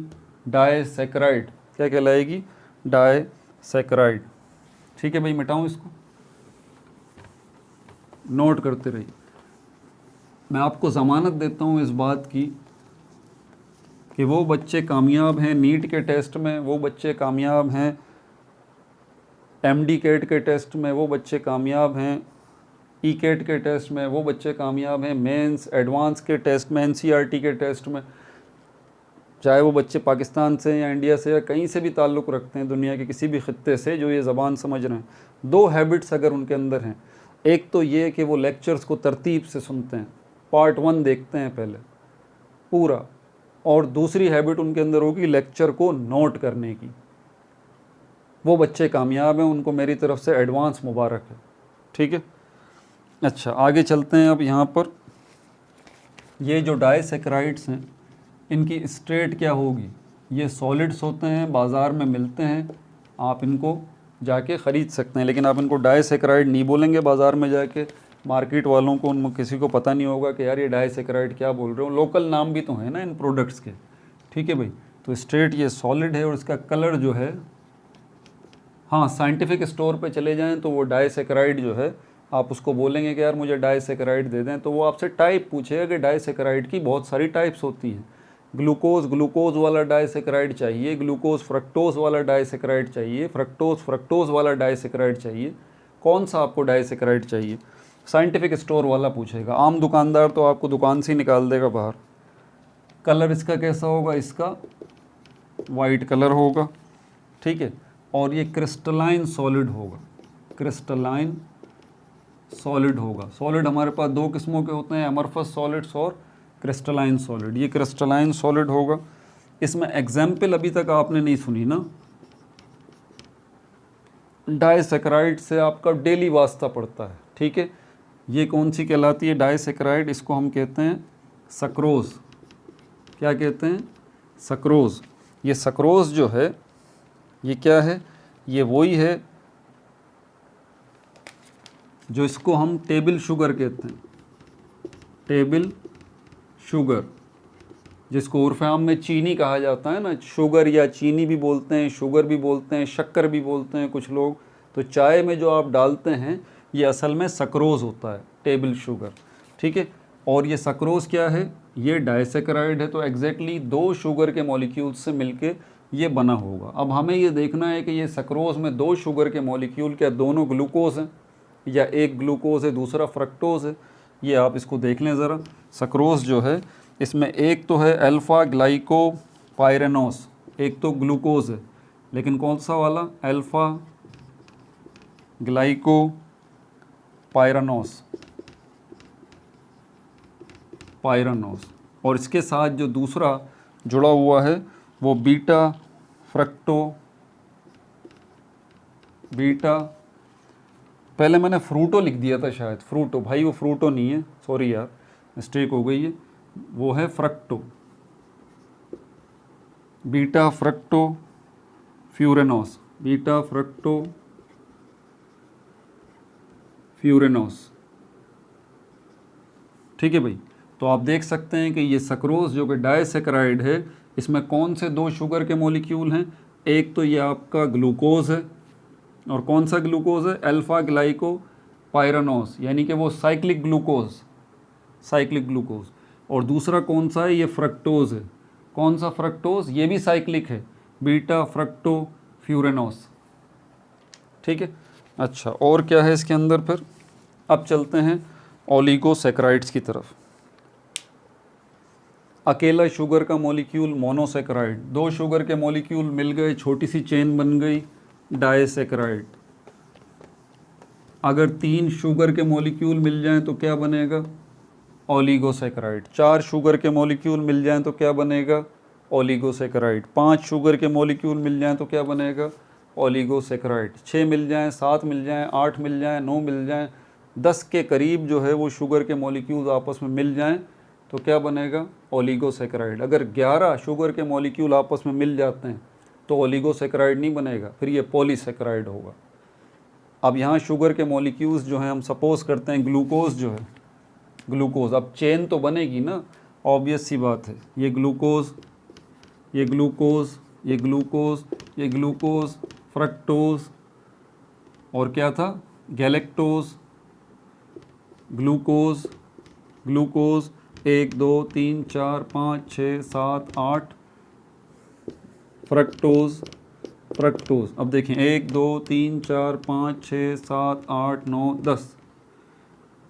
डाइसैकेराइड। क्या कहलाएगी, डाइसैकेराइड, ठीक है भाई। मिटाऊं इसको, नोट करते रहिए। मैं आपको ज़मानत देता हूँ इस बात की कि वो बच्चे कामयाब हैं नीट के टेस्ट में, वो बच्चे कामयाब हैं MD कैट के टेस्ट में, वो बच्चे कामयाब हैं ECAT के टेस्ट में, वो बच्चे कामयाब हैं मेंस एडवांस के टेस्ट में, NCERT के टेस्ट में। चाहे वो बच्चे पाकिस्तान से या इंडिया से या कहीं से भी ताल्लुक़ रखते हैं, दुनिया के किसी भी ख़ित्ते से, जो ये ज़बान समझ रहे हैं, दो हैबिट्स अगर उनके अंदर हैं, एक तो ये कि वो लेक्चर्स को तरतीब से सुनते हैं, पार्ट 1 देखते हैं पहले पूरा, और दूसरी हैबिट उनके अंदर होगी लेक्चर को नोट करने की। वो बच्चे कामयाब हैं, उनको मेरी तरफ से एडवांस मुबारक है, ठीक है। अच्छा आगे चलते हैं। अब यहाँ पर ये जो डाइसैकेराइड्स हैं इनकी स्टेट क्या होगी, ये सॉलिड्स होते हैं, बाज़ार में मिलते हैं, आप इनको जाके ख़रीद सकते हैं, लेकिन आप इनको डाइसैकेराइड नहीं बोलेंगे बाज़ार में जाके, मार्केट वालों को उन किसी को पता नहीं होगा कि यार ये डाइसैकेराइड क्या बोल रहे हो। लोकल नाम भी तो है ना इन प्रोडक्ट्स के, ठीक है भाई। तो स्ट्रेट ये सॉलिड है और इसका कलर जो है, हाँ साइंटिफिक स्टोर पे चले जाएं तो वो डाइसैकेराइड जो है आप उसको बोलेंगे कि यार मुझे डाइसैकेराइड दे दें, तो वो आपसे टाइप पूछेगा कि डाइसैकेराइड की बहुत सारी टाइप्स होती हैं, ग्लूकोज ग्लूकोज वाला डाइसेक्राइड चाहिए, ग्लूकोज फ्रक्टोज वाला डाइसेक्राइड चाहिए, फ्रक्टोज फ्रक्टोज वाला डाइसेक्राइड चाहिए, कौन सा आपको डाइसेक्राइड चाहिए? साइंटिफिक स्टोर वाला पूछेगा, आम दुकानदार तो आपको दुकान से ही निकाल देगा बाहर। कलर इसका कैसा होगा? इसका वाइट कलर होगा, ठीक है, और ये क्रिस्टलाइन सॉलिड होगा, क्रिस्टलाइन सॉलिड होगा। सॉलिड हमारे पास दो किस्मों के होते हैं, अमरफस सॉलिड्स और क्रिस्टलाइन सॉलिड। ये क्रिस्टलाइन सॉलिड होगा। इसमें एग्जाम्पल अभी तक आपने नहीं सुनी ना, डाइसेक्राइड से आपका डेली वास्ता पड़ता है, ठीक है। ये कौन सी कहलाती है? डाइसेक्राइड। इसको हम कहते हैं सक्रोज। क्या कहते हैं? सक्रोज। ये सक्रोज जो है ये क्या है? ये वही है जो इसको हम टेबल शुगर कहते हैं, टेबल शुगर, जिसको उर्फ आम में चीनी कहा जाता है ना। शुगर या चीनी भी बोलते हैं, शुगर भी बोलते हैं, शक्कर भी बोलते हैं कुछ लोग। तो चाय में जो आप डालते हैं ये असल में सक्रोज होता है, टेबल शुगर, ठीक है। और ये सक्रोज क्या है? ये डाइसेक्राइड है। तो एग्जैक्टली दो शुगर के मॉलिक्यूल्स से मिलके ये बना होगा। अब हमें ये देखना है कि ये सक्रोज में दो शुगर के मॉलिक्यूल क्या दोनों ग्लूकोज हैं या एक ग्लूकोज है दूसरा फ्रक्टोज है? ये आप इसको देख लें ज़रा। सक्रोज जो है इसमें एक तो है अल्फ़ा ग्लाइकोपाइरेनोस, एक तो ग्लूकोज है, लेकिन कौन सा वाला? अल्फ़ा ग्लाइकोपाइरेनोस, पाइरेनोस। और इसके साथ जो दूसरा जुड़ा हुआ है वो बीटा पहले मैंने फ्रूटो लिख दिया था शायद, फ्रूटो। भाई वो फ्रूटो नहीं है, सॉरी यार, मिस्टेक हो गई है, वो है fructo, beta fructofuranose, beta fructofuranose, ठीक है भाई। तो आप देख सकते हैं कि ये सक्रोज जो कि डाइसेक्राइड है, इसमें कौन से दो शुगर के मॉलिक्यूल हैं? एक तो ये आपका ग्लूकोज है, और कौन सा ग्लूकोज है? अल्फ़ा ग्लाइकोपाइरेनोस, यानी कि वो साइक्लिक ग्लूकोज, साइक्लिक ग्लूकोज। और दूसरा कौन सा है? ये फ्रक्टोज है। कौन सा फ्रक्टोज? ये भी साइक्लिक है, बीटा फ्रक्टो फ्यूरेनोस, ठीक है। अच्छा, और क्या है इसके अंदर फिर? अब चलते हैं ओलिगोसैकेराइड्स की तरफ। अकेला शुगर का मॉलिक्यूल मोनोसैकेराइड, दो शुगर के मॉलिक्यूल मिल गए, छोटी सी चेन बन गई, डाइसैकेराइड। अगर तीन शुगर के मॉलिक्यूल मिल जाएं तो क्या बनेगा? ओलिगोसैकेराइड। चार शुगर के मॉलिक्यूल मिल जाएं तो क्या बनेगा? ओलिगोसैकेराइड। पांच शुगर के मॉलिक्यूल मिल जाएं तो क्या बनेगा? ओलिगोसैकेराइड। 6 मिल जाएं, 7 मिल जाएं, 8 मिल जाएं, 9 मिल जाएं, 10 के करीब जो है वो शुगर के मॉलिक्यूल आपस में मिल जाएं तो क्या बनेगा? ओलिगोसैकेराइड। अगर 11 शुगर के मॉलिक्यूल आपस में मिल जाते हैं तो ओलिगोसैकेराइड नहीं बनेगा, फिर ये पॉलीसैकेराइड होगा। अब यहाँ शुगर के मॉलिक्यूल्स जो हैं, हम सपोज करते हैं ग्लूकोज जो है, ग्लूकोज, अब चेन तो बनेगी ना, ऑब्वियस सी बात है। ये ग्लूकोज, ये ग्लूकोज, ये ग्लूकोज, ये ग्लूकोज, फ्रक्टोज, और क्या था? Galactose, glucose, glucose, 1 2 3 4 5 6 7 8, fructose, fructose. अब देखें 1 2 3 4 5 6 7 8 9 10,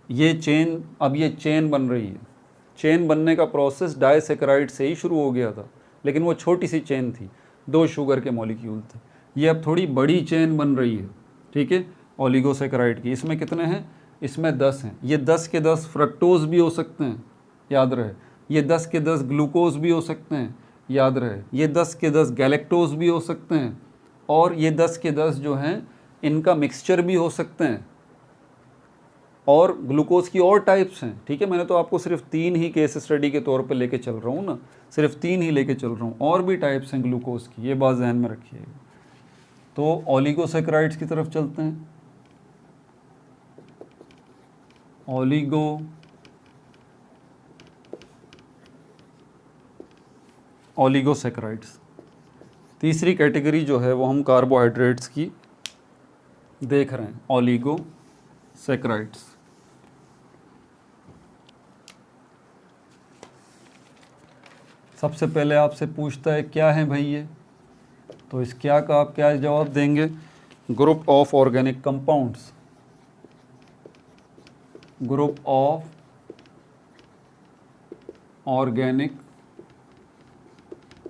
ये चेन, अब ये चेन बन रही है। चेन बनने का प्रोसेस डाइसैकेराइड से ही शुरू हो गया था, लेकिन वो छोटी सी चेन थी, दो शुगर के मॉलिक्यूल थे। ये अब थोड़ी बड़ी चेन बन रही है, ठीक है, ओलिगोसैकेराइड की। इसमें कितने हैं? इसमें 10 हैं। ये 10 के 10 फ्रक्टोज भी हो सकते हैं, याद रहे। ये 10 के 10 ग्लूकोज भी हो सकते हैं, याद रहे। ये 10 के 10 गैलेक्टोज भी हो सकते हैं, और ये 10 के 10 जो हैं इनका मिक्सचर भी हो सकते हैं। और ग्लूकोज की और टाइप्स हैं, ठीक है। मैंने तो आपको सिर्फ 3 ही केस स्टडी के तौर पे लेके चल रहा हूँ ना, सिर्फ 3 ही लेके चल रहा हूँ, और भी टाइप्स हैं ग्लूकोज की, ये बात ध्यान में रखिएगा। तो ओलिगोसैकेराइड्स की तरफ चलते हैं। ओलिगोसैकेराइड्स। तीसरी कैटेगरी जो है वो हम कार्बोहाइड्रेट्स की देख रहे हैं, ओलिगोसैकेराइड्स। सबसे पहले आपसे पूछता है क्या है भाई ये, तो इस क्या का आप क्या जवाब देंगे? Group of organic compounds. Group of organic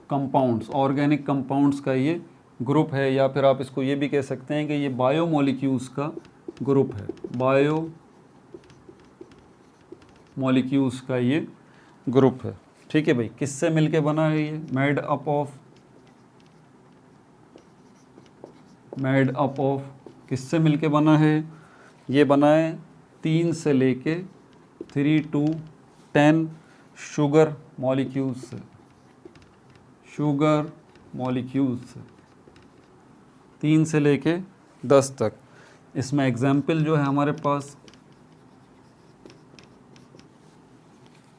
compounds, organic compounds का ये ग्रुप है, या फिर आप इसको ये भी कह सकते हैं कि ये बायोमोलिक्यूल्स का ग्रुप है। बायोमोलिक्यूल्स का ये ग्रुप है। ठीक है भाई, किससे मिलके बना है ये? मेड अप ऑफ किससे मिलके बना है? ये बना है 3 से लेके 3 to 10 शुगर मॉलिक्यूल्स से। शुगर मॉलिक्यूल्स से 3 से लेके 10 तक। इसमें एग्जाम्पल जो है हमारे पास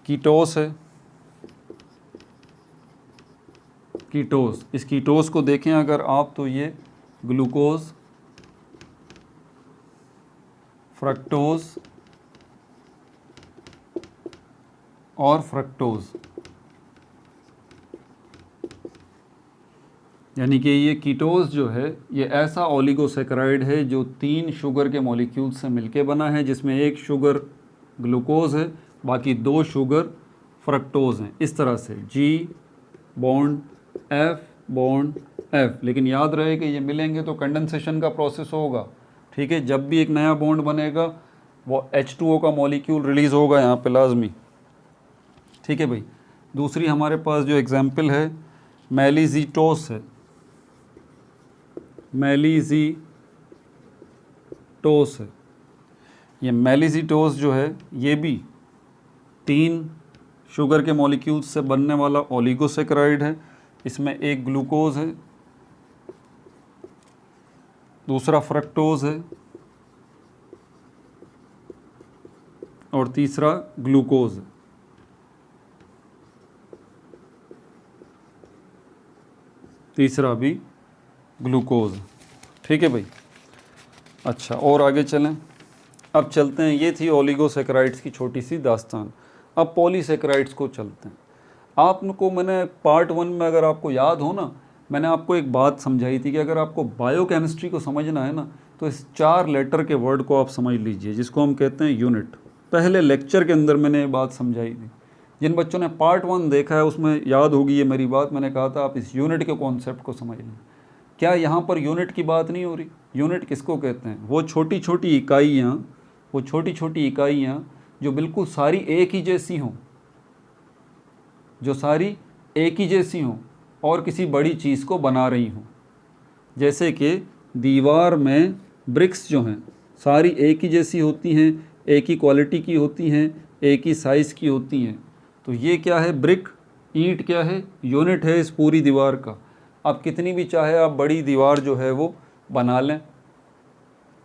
कीटोस है। कीटोस, इस कीटोस को देखें अगर आप तो ये ग्लूकोज, फ्रक्टोज और फ्रक्टोज, यानी कि ये कीटोस जो है ये ऐसा ओलिगोसैकेराइड है जो 3 शुगर के मॉलिक्यूल से मिलके बना है, जिसमें एक शुगर ग्लूकोज है, बाकी 2 शुगर फ्रक्टोज हैं। इस तरह से G bond F bond F, लेकिन याद रहे कि ये मिलेंगे तो कंडेंसेशन का प्रोसेस होगा। ठीक है, जब भी एक नया बॉन्ड बनेगा वो H2O का मॉलिक्यूल रिलीज़ होगा यहाँ पे लाजमी। ठीक है भाई, दूसरी हमारे पास जो एग्जाम्पल है मेलिजीटोस है। मेलिजीटोस है, ये मेलिजीटोस जो है ये भी 3 शुगर के मॉलिक्यूल्स से बनने वाला ओलिगोसैकेराइड है। इसमें एक ग्लूकोज है, दूसरा फ्रक्टोज है और तीसरा ग्लूकोज है। तीसरा भी ग्लूकोज। ठीक है भाई, अच्छा और आगे चलें। अब चलते हैं, ये थी ओलिगोसैकेराइड्स की छोटी सी दास्तान। अब पॉलीसैकेराइड्स को चलते हैं। आपको मैंने पार्ट 1 में अगर आपको याद हो ना, मैंने आपको एक बात समझाई थी कि अगर आपको बायोकेमिस्ट्री को समझना है ना तो इस 4 लेटर के वर्ड को आप समझ लीजिए, जिसको हम कहते हैं यूनिट। पहले लेक्चर के अंदर मैंने ये बात समझाई थी। जिन बच्चों ने पार्ट 1 देखा है उसमें याद होगी ये मेरी बात। मैंने कहा था आप इस यूनिट के कॉन्सेप्ट को समझ लें। क्या यहाँ पर यूनिट की बात नहीं हो रही? यूनिट किसको कहते हैं? वो छोटी छोटी इकाइयाँ जो बिल्कुल सारी एक ही जैसी हों, जो सारी एक ही जैसी हों और किसी बड़ी चीज़ को बना रही हों। जैसे कि दीवार में ब्रिक्स जो हैं सारी एक ही जैसी होती हैं, एक ही क्वालिटी की होती हैं, एक ही साइज़ की होती हैं। तो ये क्या है? ब्रिक, ईंट क्या है? यूनिट है इस पूरी दीवार का। आप कितनी भी चाहे आप बड़ी दीवार जो है वो बना लें,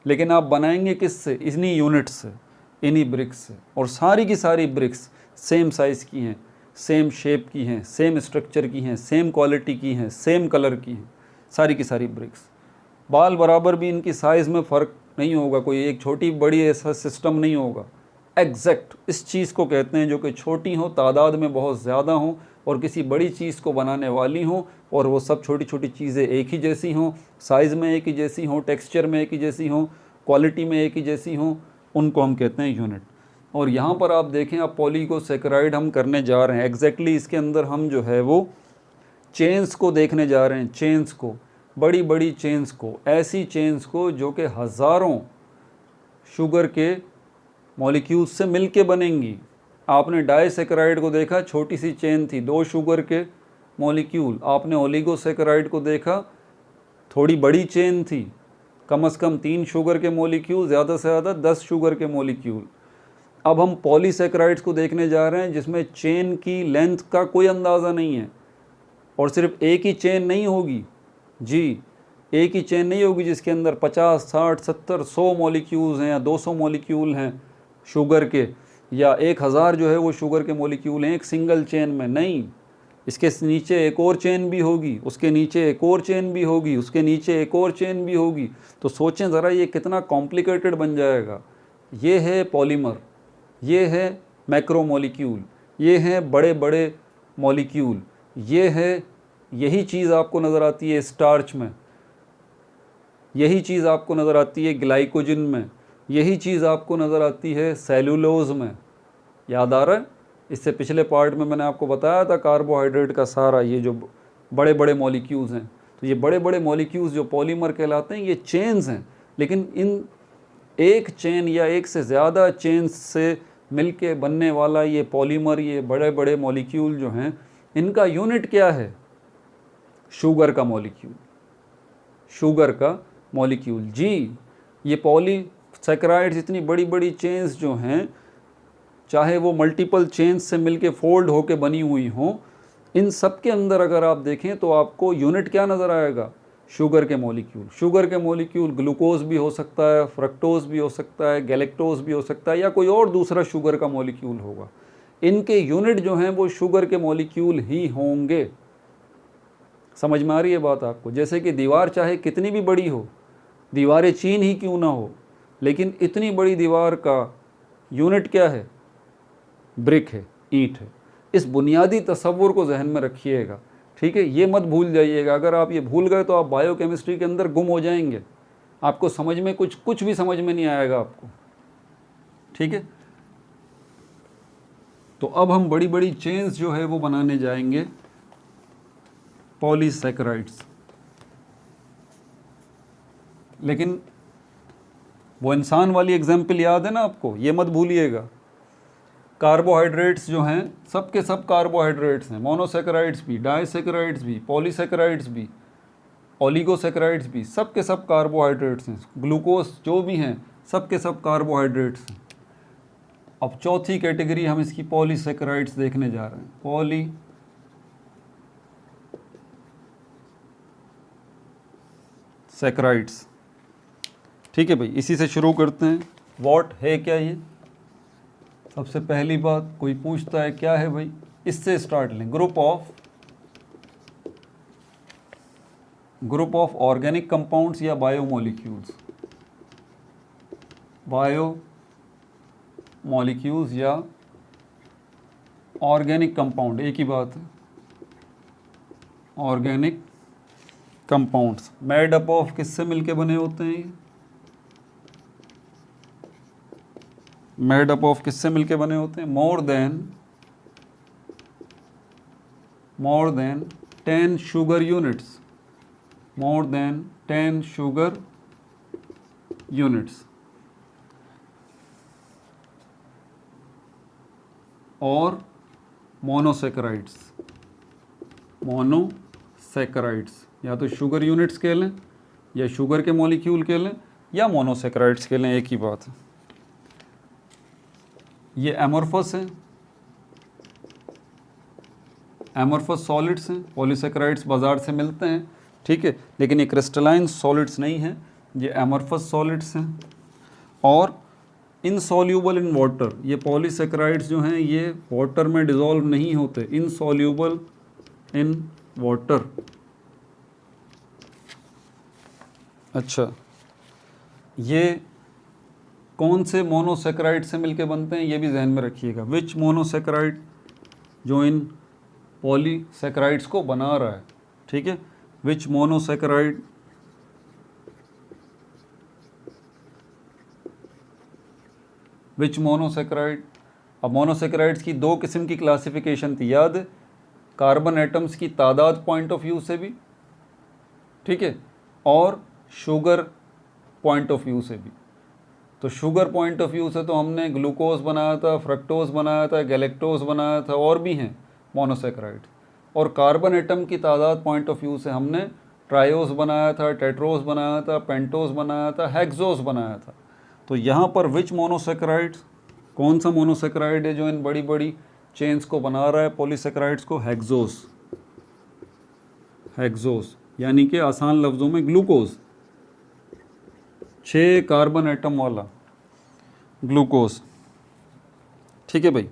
लेकिन आप बनाएंगे किससे? इन्हीं यूनिट से, इन्हीं ब्रिक्स से। और सारी की सारी ब्रिक्स सेम साइज़ की हैं, सेम शेप की हैं, सेम स्ट्रक्चर की हैं, सेम क्वालिटी की हैं, सेम कलर की हैं, सारी की सारी ब्रिक्स। बाल बराबर भी इनकी साइज़ में फ़र्क नहीं होगा, कोई एक छोटी बड़ी ऐसा सिस्टम नहीं होगा। एग्जैक्ट इस चीज़ को कहते हैं जो कि छोटी हो, तादाद में बहुत ज़्यादा हो और किसी बड़ी चीज़ को बनाने वाली हो, और वो सब छोटी छोटी चीज़ें एक ही जैसी हों, साइज़ में एक ही जैसी हों, टेक्सचर में एक ही जैसी हों, क्वालिटी में एक ही जैसी हों, उनको हम कहते हैं यूनिट। और यहाँ पर आप देखें, आप पॉलीगोसैकेराइड हम करने जा रहे हैं। एग्जैक्टली इसके अंदर हम जो है वो चेन्स को देखने जा रहे हैं, चेन्स को, बड़ी बड़ी चेन्स को, ऐसी चेन्स को जो कि हज़ारों शुगर के मॉलिक्यूल्स से मिलके बनेंगी। आपने डाइसैकेराइड को देखा, छोटी सी चेन थी, 2 शुगर के मॉलिक्यूल। आपने ओलिगोसैकेराइड को देखा, थोड़ी बड़ी चेन थी, कम से कम 3 शुगर के मॉलिक्यूल, ज़्यादा से ज़्यादा 10 शुगर के मॉलिक्यूल। अब हम पॉलीसैकेराइड्स को देखने जा रहे हैं जिसमें चेन की लेंथ का कोई अंदाज़ा नहीं है, और सिर्फ एक ही चेन नहीं होगी जी, एक ही चेन नहीं होगी जिसके अंदर 50, 60, 70, 100 मॉलिक्यूल्स हैं या 200 मॉलिक्यूल हैं शुगर के, या 1000 जो है वो शुगर के मॉलिक्यूल हैं एक सिंगल चेन में। नहीं, इसके नीचे एक और चेन भी होगी, उसके नीचे एक और चेन भी होगी, उसके नीचे एक और चेन भी होगी। तो सोचें ज़रा ये कितना कॉम्प्लिकेटेड बन जाएगा। ये है पॉलीमर, ये है मैक्रोमोलिक्यूल, ये हैं बड़े बड़े मॉलिक्यूल, ये है, यही चीज़ आपको नज़र आती है स्टार्च में, यही चीज़ आपको नज़र आती है ग्लाइकोजन में, यही चीज़ आपको नज़र आती है सेलुलोज में। याद आ रहा है? इससे पिछले पार्ट में मैंने आपको बताया था कार्बोहाइड्रेट का सारा ये जो बड़े बड़े मॉलिक्यूल्स हैं, तो ये बड़े बड़े मॉलिक्यूल्स जो पॉलीमर कहलाते हैं ये चेन्स हैं, लेकिन इन एक चेन या एक से ज़्यादा चेन्स से मिलके बनने वाला ये पॉलीमर, ये बड़े बड़े मॉलिक्यूल जो हैं, इनका यूनिट क्या है? शुगर का मॉलिक्यूल, शुगर का मॉलिक्यूल जी। ये पॉलीसैकेराइड्स इतनी बड़ी बड़ी चेन्स जो हैं, चाहे वो मल्टीपल चेन्स से मिलके फोल्ड होके बनी हुई हों, इन सब के अंदर अगर आप देखें तो आपको यूनिट क्या नज़र आएगा? शुगर के मॉलिक्यूल। शुगर के मॉलिक्यूल ग्लूकोज भी हो सकता है, फ्रक्टोज भी हो सकता है, गैलेक्टोज भी हो सकता है, या कोई और दूसरा शुगर का मॉलिक्यूल होगा। इनके यूनिट जो हैं वो शुगर के मॉलिक्यूल ही होंगे। समझ में आ रही है बात आपको? जैसे कि दीवार चाहे कितनी भी बड़ी हो, दीवारें चीन ही क्यों ना हो, लेकिन इतनी बड़ी दीवार का यूनिट क्या है? ब्रिक है, ईंट है। इस बुनियादी तसव्वुर को जहन में रखिएगा, ठीक है? ये मत भूल जाइएगा। अगर आप ये भूल गए तो आप बायोकेमिस्ट्री के अंदर गुम हो जाएंगे, आपको समझ में कुछ भी समझ में नहीं आएगा आपको, ठीक है? तो अब हम बड़ी बड़ी चेन्स जो है वो बनाने जाएंगे, पॉलीसैकेराइड्स। लेकिन वो इंसान वाली एग्जाम्पल याद है ना आपको? ये मत भूलिएगा। कार्बोहाइड्रेट्स जो हैं, सब के सब कार्बोहाइड्रेट्स हैं, मोनोसैकेराइड्स भी, डाइसैकेराइड्स भी, पॉलीसैकेराइड्स भी, ओलिगोसैकेराइड्स भी, सब के सब कार्बोहाइड्रेट्स हैं। ग्लूकोज जो भी हैं, सब के सब कार्बोहाइड्रेट्स हैं। अब चौथी कैटेगरी हम इसकी पॉलीसैकेराइड्स देखने जा रहे हैं। पॉलीसैकेराइड्स, ठीक है भाई, इसी से शुरू करते हैं। व्हाट है क्या ये? सबसे पहली बात, कोई पूछता है क्या है भाई, इससे स्टार्ट लें। ग्रुप ऑफ ऑर्गेनिक कंपाउंड्स या बायोमोलिक्यूल्स, बायोमोलिक्यूल्स या ऑर्गेनिक कंपाउंड, एक ही बात है। Organic compounds made up of किससे मिलके बने होते हैं? ये मेड अप ऑफ किससे मिलके बने होते हैं? More than 10 sugar units, more than 10 sugar units, और मोनोसैकेराइड्स, या तो शुगर यूनिट्स कह लें, या शुगर के मॉलिक्यूल कह लें, या मोनोसैकेराइड्स कह लें, एक ही बात है। ये एमोर्फस हैं, एमोर्फस सॉलिड्स हैं। पॉलीसैकेराइड्स बाज़ार से मिलते हैं, ठीक है, लेकिन ये क्रिस्टलाइन सॉलिड्स नहीं हैं, ये एमोर्फस सॉलिड्स हैं। और इनसॉल्यूबल इन वाटर, ये पॉलीसैकेराइड्स जो हैं ये वाटर में डिज़ोल्व नहीं होते, इनसॉल्यूबल इन वाटर। अच्छा, ये कौन से मोनोसैकेराइड से मिलके बनते हैं ये भी जहन में रखिएगा। विच मोनोसैकेराइड जो इन पॉलीसैकेराइड्स को बना रहा है, ठीक है? विच मोनोसैकेराइड अब मोनोसैकेराइड्स की दो किस्म की क्लासिफिकेशन थी, याद है? कार्बन एटम्स की तादाद पॉइंट ऑफ व्यू से भी, ठीक है, और शुगर पॉइंट ऑफ व्यू से भी। तो शुगर पॉइंट ऑफ व्यू से तो हमने ग्लूकोज बनाया था, फ्रक्टोज बनाया था, गैलेक्टोज बनाया था, और भी हैं मोनोसैकेराइड। और कार्बन एटम की तादाद पॉइंट ऑफ व्यू से हमने ट्रायोज बनाया था, टेट्रोज बनाया था, पेंटोज बनाया था, हेक्सोज बनाया था। तो यहाँ पर विच मोनोसैकेराइड्स, कौन सा मोनोसैकेराइड है जो इन बड़ी बड़ी चेन्स को बना रहा है पॉलीसैकेराइड्स को? हेक्सोस, यानी कि आसान लफ्ज़ों में ग्लूकोज, 6 कार्बन एटम वाला ग्लूकोज, ठीक है भाई।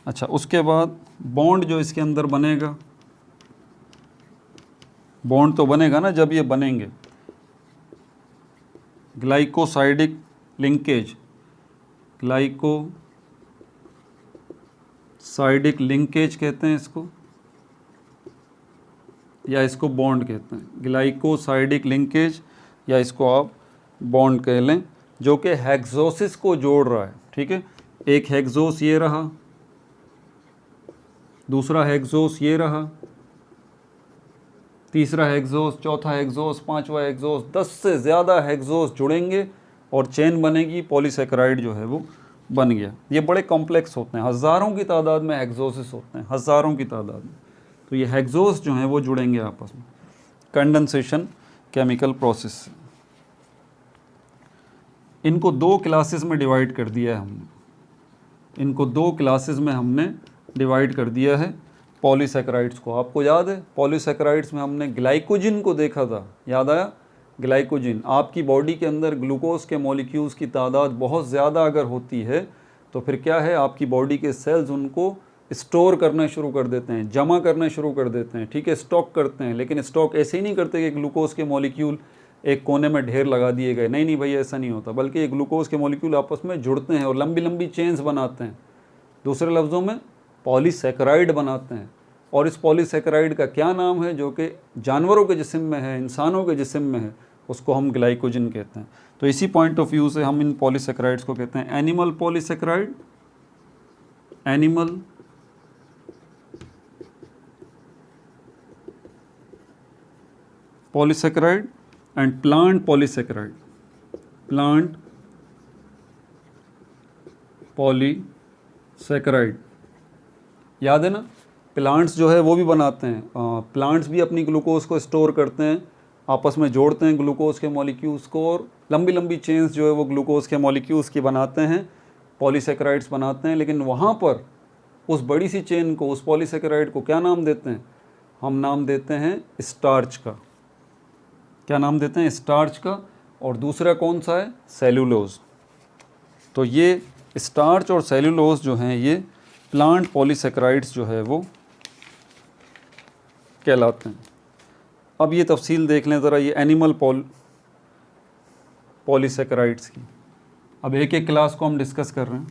अच्छा, उसके बाद बॉन्ड जो इसके अंदर बनेगा, बॉन्ड तो बनेगा ना जब ये बनेंगे, ग्लाइकोसाइडिक लिंकेज, ग्लाइकोसाइडिक साइडिक लिंकेज कहते हैं इसको, या इसको बॉन्ड कहते हैं, ग्लाइकोसाइडिक लिंकेज, या इसको आप बॉन्ड कह लें, जो कि हेक्सोसिस को जोड़ रहा है। ठीक है, एक हेक्सोस ये रहा, दूसरा हेक्सोस ये रहा, तीसरा हेक्सोस, चौथा हेक्सोस, पांचवा हेक्सोस, 10 से ज़्यादा हेक्सोस जुड़ेंगे और चेन बनेगी, पॉलीसेकेराइड जो है वो बन गया। ये बड़े कॉम्प्लेक्स होते हैं, हज़ारों की तादाद में हेक्सोसिस होते हैं, हज़ारों की तादाद में। तो ये हेक्सोस जो हैं वो जुड़ेंगे आपस में कंडेंसेशन केमिकल प्रोसेस से। इनको 2 क्लासेस में डिवाइड कर दिया है हमने, इनको 2 क्लासेस में हमने डिवाइड कर दिया है पॉलीसेकेराइड्स को। आपको याद है पॉलीसेकेराइड्स में हमने ग्लाइकोजिन को देखा था, याद आया? ग्लाइकोजिन, आपकी बॉडी के अंदर ग्लूकोज के मॉलिक्यूल्स की तादाद बहुत ज़्यादा अगर होती है तो फिर क्या है, आपकी बॉडी के सेल्स उनको स्टोर करना शुरू कर देते हैं, जमा करना शुरू कर देते हैं। ठीक है, स्टॉक करते हैं, लेकिन स्टॉक ऐसे ही नहीं करते कि ग्लूकोज के मॉलिक्यूल एक कोने में ढेर लगा दिए गए, नहीं भाई ऐसा नहीं होता, बल्कि ये ग्लूकोज के मॉलिक्यूल आपस में जुड़ते हैं और लंबी लंबी चेन्स बनाते हैं, दूसरे लफ्ज़ों में पॉलीसेकेराइड बनाते हैं। और इस पॉलीसेकेराइड का क्या नाम है, जो कि जानवरों के जिस्म में है, इंसानों के जिस्म में है, उसको हम ग्लाइकोजिन कहते हैं। तो इसी पॉइंट ऑफ व्यू से हम इन पॉलीसेकेराइड्स को कहते हैं animal polysaccharide, animal polysaccharide and plant polysaccharide, plant polysaccharide. याद है ना, प्लांट्स जो है वो भी बनाते हैं, प्लांट्स भी अपनी ग्लूकोज को स्टोर करते हैं, आपस में जोड़ते हैं ग्लूकोज के मॉलिक्यूल्स को, और लंबी लंबी चेन्स जो है वो ग्लूकोज के मॉलिक्यूल्स की बनाते हैं, पॉलीसेकेराइड्स बनाते हैं। लेकिन वहाँ पर उस बड़ी सी चेन को, उस पॉलीसेकेराइड को क्या नाम देते हैं? हम नाम देते हैं स्टार्च का। क्या नाम देते हैं? स्टार्च का। और दूसरा कौन सा है? सेलुलोज। तो ये स्टार्च और सेलुलोज जो हैं ये प्लांट पॉलीसेकेराइड्स जो है वो कहलाते हैं। अब ये तफसील देख लें ज़रा, ये एनिमल पॉलीसेकेराइड्स की। अब एक एक क्लास को हम डिस्कस कर रहे हैं।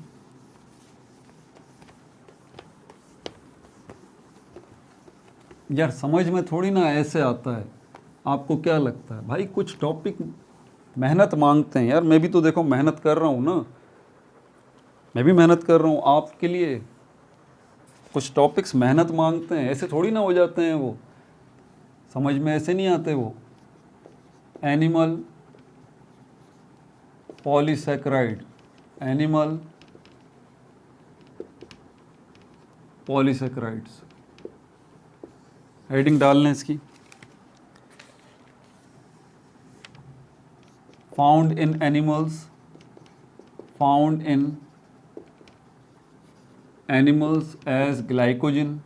यार समझ में थोड़ी ना ऐसे आता है, आपको क्या लगता है भाई? कुछ टॉपिक मेहनत मांगते हैं यार, मैं भी तो देखो मेहनत कर रहा हूँ ना, मैं भी मेहनत कर रहा हूँ आपके लिए। कुछ टॉपिक्स मेहनत मांगते हैं, ऐसे थोड़ी ना हो जाते हैं, वो समझ में ऐसे नहीं आते। वो animal polysaccharide, animal polysaccharides, heading डाल लें इसकी। Found in animals, found in animals as glycogen,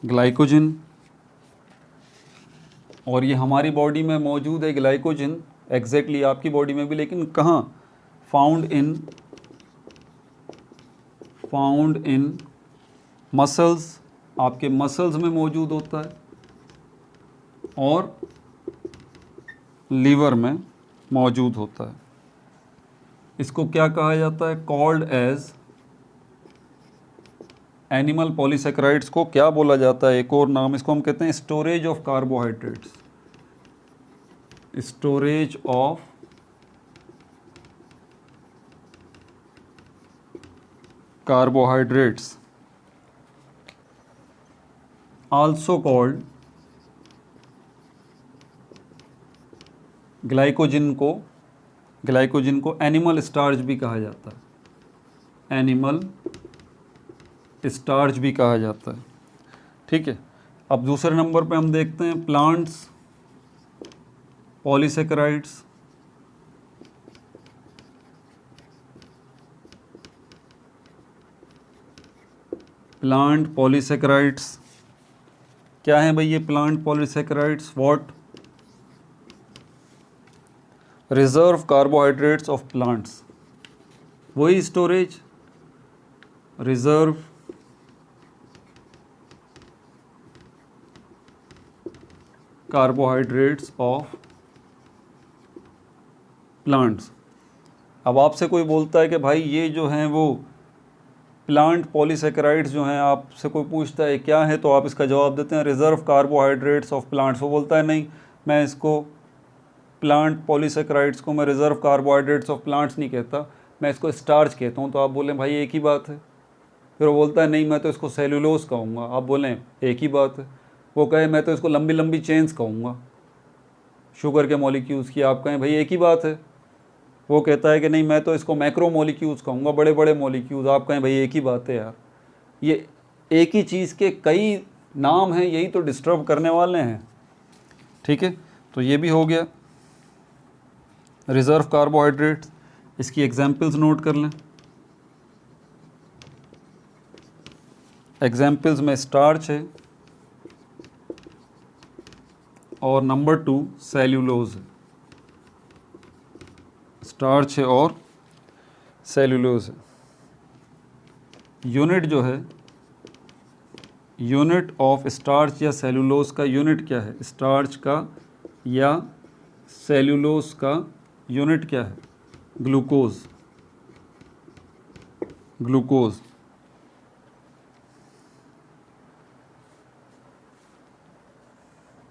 glycogen. और ये हमारी बॉडी में मौजूद है ग्लाइकोजिन, एग्जैक्टली आपकी बॉडी में भी, लेकिन कहाँ? फाउंड इन मसल्स, आपके मसल्स में मौजूद होता है, और लीवर में मौजूद होता है। इसको क्या कहा जाता है? कॉल्ड एज, एनिमल पॉलीसेकेराइड्स को क्या बोला जाता है? एक और नाम इसको हम कहते हैं storage of carbohydrates, storage of carbohydrates, also called, glycogen को एनिमल स्टार्च भी कहा जाता है, एनिमल स्टार्च भी कहा जाता है। ठीक है, अब दूसरे नंबर पे हम देखते हैं प्लांट्स पॉलीसेकेराइड्स। प्लांट पॉलीसेकेराइड्स क्या है भाई? ये plant polysaccharides what? Reserve carbohydrates of plants, वही storage, reserve carbohydrates of plants. अब आपसे कोई बोलता है कि भाई ये जो हैं वो प्लांट पॉलीसेकेराइड्स जो हैं, आपसे कोई पूछता है क्या है तो आप इसका जवाब देते हैं रिजर्व कार्बोहाइड्रेट्स ऑफ प्लांट्स। वो बोलता है नहीं, मैं इसको प्लांट पॉलीसेकेराइड्स को मैं रिजर्व कार्बोहाइड्रेट्स ऑफ प्लांट्स नहीं कहता, मैं इसको स्टार्च कहता हूँ। तो आप बोलें भाई एक ही बात है। फिर वो बोलता है नहीं, मैं तो इसको सेलुलोज कहूँगा। आप बोलें एक ही बात है। वो कहे मैं तो इसको लंबी लंबी चेन्स कहूँगा शुगर के मॉलिक्यूल्स की। आप कहें भाई एक ही बात है। वो कहता है कि नहीं, मैं तो इसको मैक्रो मॉलिक्यूल्स कहूँगा, बड़े बड़े मॉलिक्यूल्स। आप कहें भाई एक ही बात है यार। ये एक ही चीज़ के कई नाम हैं, यही तो डिस्टर्ब करने वाले हैं। ठीक है, तो ये भी हो गया रिजर्व कार्बोहाइड्रेट्स। इसकी एग्जाम्पल्स नोट कर लें। एग्जाम्पल्स में स्टार्च है और नंबर 2 सेल्यूलोज है। स्टार्च है और सेल्यूलोज है। यूनिट जो है, यूनिट ऑफ स्टार्च या सेल्यूलोज का यूनिट क्या है? स्टार्च का या सेल्यूलोज का यूनिट क्या है? ग्लूकोज। ग्लूकोज।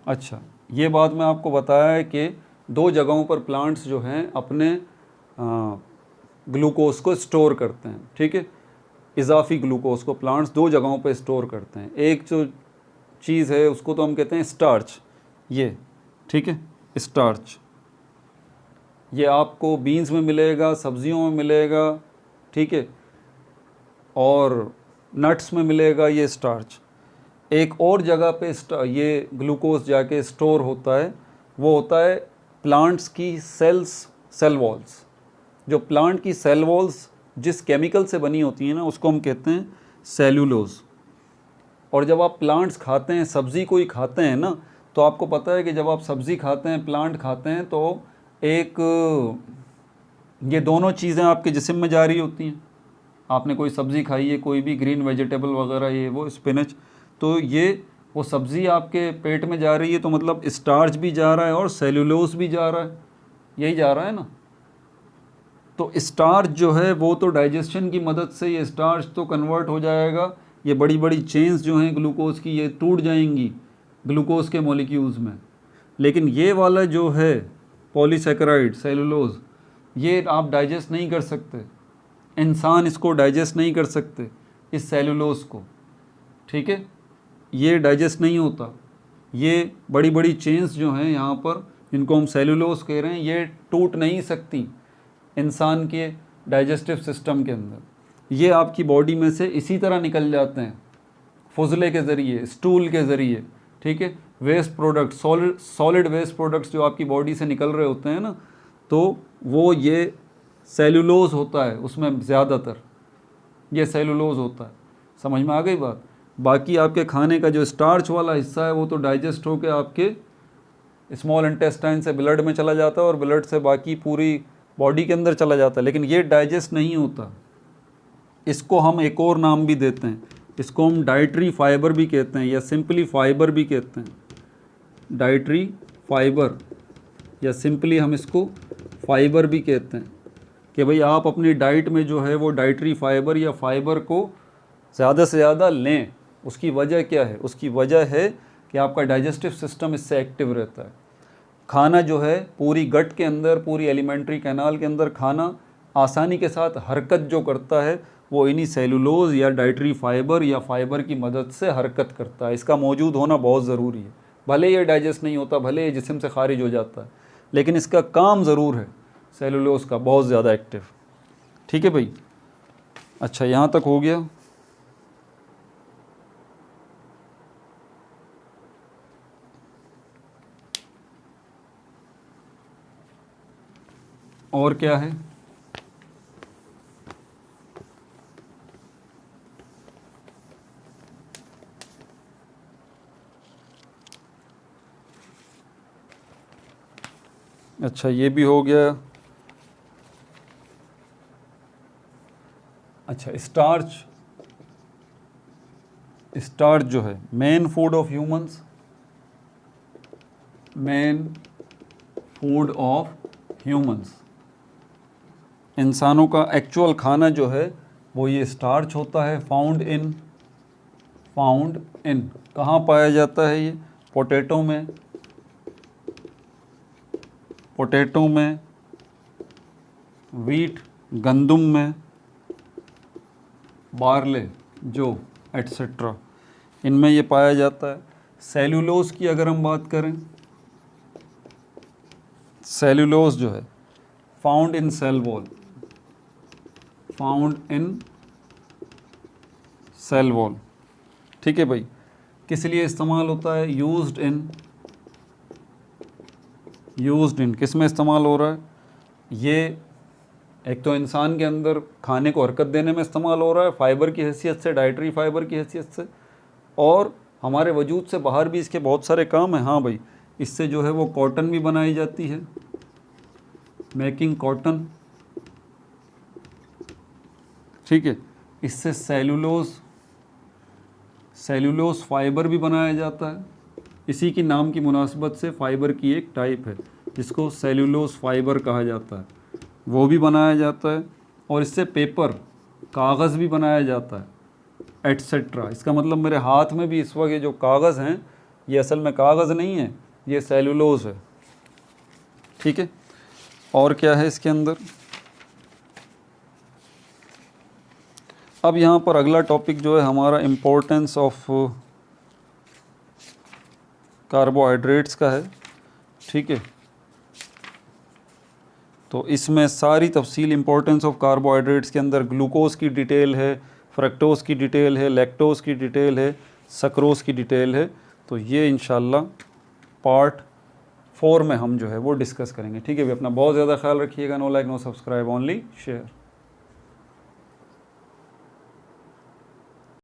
अच्छा, ये बात मैं आपको बताया है कि 2 जगहों पर प्लांट्स जो हैं अपने ग्लूकोज को स्टोर करते हैं। ठीक है, इजाफी ग्लूकोज को प्लांट्स 2 जगहों पर स्टोर करते हैं। एक जो चीज़ है उसको तो हम कहते हैं स्टार्च, ये ठीक है, स्टार्च। ये आपको बीन्स में मिलेगा, सब्जियों में मिलेगा, ठीक है, और नट्स में मिलेगा ये स्टार्च। एक और जगह पे ये ग्लूकोज जाके स्टोर होता है, वो होता है प्लांट्स की सेल वॉल्स। जो प्लांट की सेल वॉल्स जिस केमिकल से बनी होती हैं ना, उसको हम कहते हैं सेल्यूलोज। और जब आप प्लांट्स खाते हैं, सब्ज़ी कोई खाते हैं ना, तो आपको पता है कि जब आप सब्ज़ी खाते हैं, प्लांट खाते हैं, तो एक ये दोनों चीज़ें आपके जिस्म में जा रही होती हैं। आपने कोई सब्ज़ी खाई है, कोई भी ग्रीन वेजिटेबल वगैरह, ये वो स्पिनच, तो ये वो सब्ज़ी आपके पेट में जा रही है, तो मतलब स्टार्च भी जा रहा है और सेल्यूलोज भी जा रहा है, यही जा रहा है ना। तो स्टार्च जो है वो तो डाइजेशन की मदद से ये स्टार्च तो कन्वर्ट हो जाएगा। ये बड़ी बड़ी चेन्स जो हैं ग्लूकोज की, ये टूट जाएंगी ग्लूकोज के मॉलिक्यूल्स में। लेकिन ये वाला जो है पॉलीसेकेराइड सेलुलोज, ये आप डाइजेस्ट नहीं कर सकते। इंसान इसको डाइजेस्ट नहीं कर सकते, इस सेलुलोज को। ठीक है, ये डाइजेस्ट नहीं होता। ये बड़ी बड़ी चेन्स जो हैं यहाँ पर, इनको हम सेलुलोज कह रहे हैं, ये टूट नहीं सकती इंसान के डाइजेस्टिव सिस्टम के अंदर। ये आपकी बॉडी में से इसी तरह निकल जाते हैं, फुजले के ज़रिए, स्टूल के ज़रिए। ठीक है, waste product, solid waste products जो आपकी बॉडी से निकल रहे होते हैं ना, तो वो ये सेलुलोज होता है, उसमें ज़्यादातर ये सेलुलोज होता है। समझ में आ गई बात? बाकी आपके खाने का जो स्टार्च वाला हिस्सा है वो तो डाइजेस्ट होकर आपके स्मॉल इंटेस्टाइन से ब्लड में चला जाता है और ब्लड से बाकी पूरी बॉडी के अंदर चला जाता है, लेकिन ये डाइजेस्ट नहीं होता। इसको हम एक और नाम भी देते हैं, इसको हम डाइटरी फाइबर भी कहते हैं या सिंपली फाइबर भी कहते हैं। डाइटरी फाइबर या सिंपली हम इसको फाइबर भी कहते हैं कि भाई आप अपनी डाइट में जो है वो डाइटरी फाइबर या फाइबर को ज़्यादा से ज़्यादा लें। उसकी वजह क्या है? उसकी वजह है कि आपका डाइजेस्टिव सिस्टम इससे एक्टिव रहता है। खाना जो है पूरी गट के अंदर, पूरी एलिमेंट्री कैनाल के अंदर खाना आसानी के साथ हरकत जो करता है वो इन्हीं सेलुलोज या डाइटरी फाइबर या फाइबर की मदद से हरकत करता है। इसका मौजूद होना बहुत ज़रूरी है। भले ये डाइजेस्ट नहीं होता, भले ये जिस्म से खारिज हो जाता है, लेकिन इसका काम ज़रूर है सेलुलोज का, बहुत ज़्यादा एक्टिव। ठीक है भाई, अच्छा यहाँ तक हो गया। और क्या है? अच्छा ये भी हो गया। अच्छा स्टार्च, स्टार्च जो है main food of humans, main food of humans, इंसानों का एक्चुअल खाना जो है वो ये स्टार्च होता है। फाउंड इन कहाँ पाया जाता है ये? पोटैटो में, वीट गंदुम में, बार्ले जो एटसेट्रा, इनमें ये पाया जाता है। सेल्यूलोज की अगर हम बात करें, सेल्यूलोज जो है फाउंड इन सेल वॉल, ठीक है भाई। किस लिए इस्तेमाल होता है? यूज्ड इन किस में इस्तेमाल हो रहा है? ये एक तो इंसान के अंदर खाने को हरकत देने में इस्तेमाल हो रहा है, फाइबर की हैसियत से, डाइटरी फाइबर की हैसियत से, और हमारे वजूद से बाहर भी इसके बहुत सारे काम हैं। हाँ भाई, इससे जो है वो कॉटन भी बनाई जाती है, मेकिंग कॉटन, ठीक है। इससे सेल्यूलोज फाइबर भी बनाया जाता है। इसी की नाम की मुनासबत से फाइबर की एक टाइप है जिसको सेल्यूलोज फाइबर कहा जाता है, वो भी बनाया जाता है। और इससे पेपर, कागज़ भी बनाया जाता है, एटसेट्रा। इसका मतलब मेरे हाथ में भी इस वक्त ये जो कागज़ हैं, ये असल में कागज़ नहीं है, ये सेल्यूलोज है, ठीक है। और क्या है इसके अंदर? अब यहाँ पर अगला टॉपिक जो है हमारा इम्पोर्टेंस ऑफ कार्बोहाइड्रेट्स का है, ठीक है। तो इसमें सारी तफसील इम्पोर्टेंस ऑफ कार्बोहाइड्रेट्स के अंदर ग्लूकोज की डिटेल है, फ्रक्टोज की डिटेल है, लैक्टोज की डिटेल है, सक्रोज की डिटेल है। तो ये इंशाल्लाह पार्ट 4 में हम जो है वो डिस्कस करेंगे, ठीक है। भी अपना बहुत ज़्यादा ख्याल रखिएगा। No like no subscribe, only share.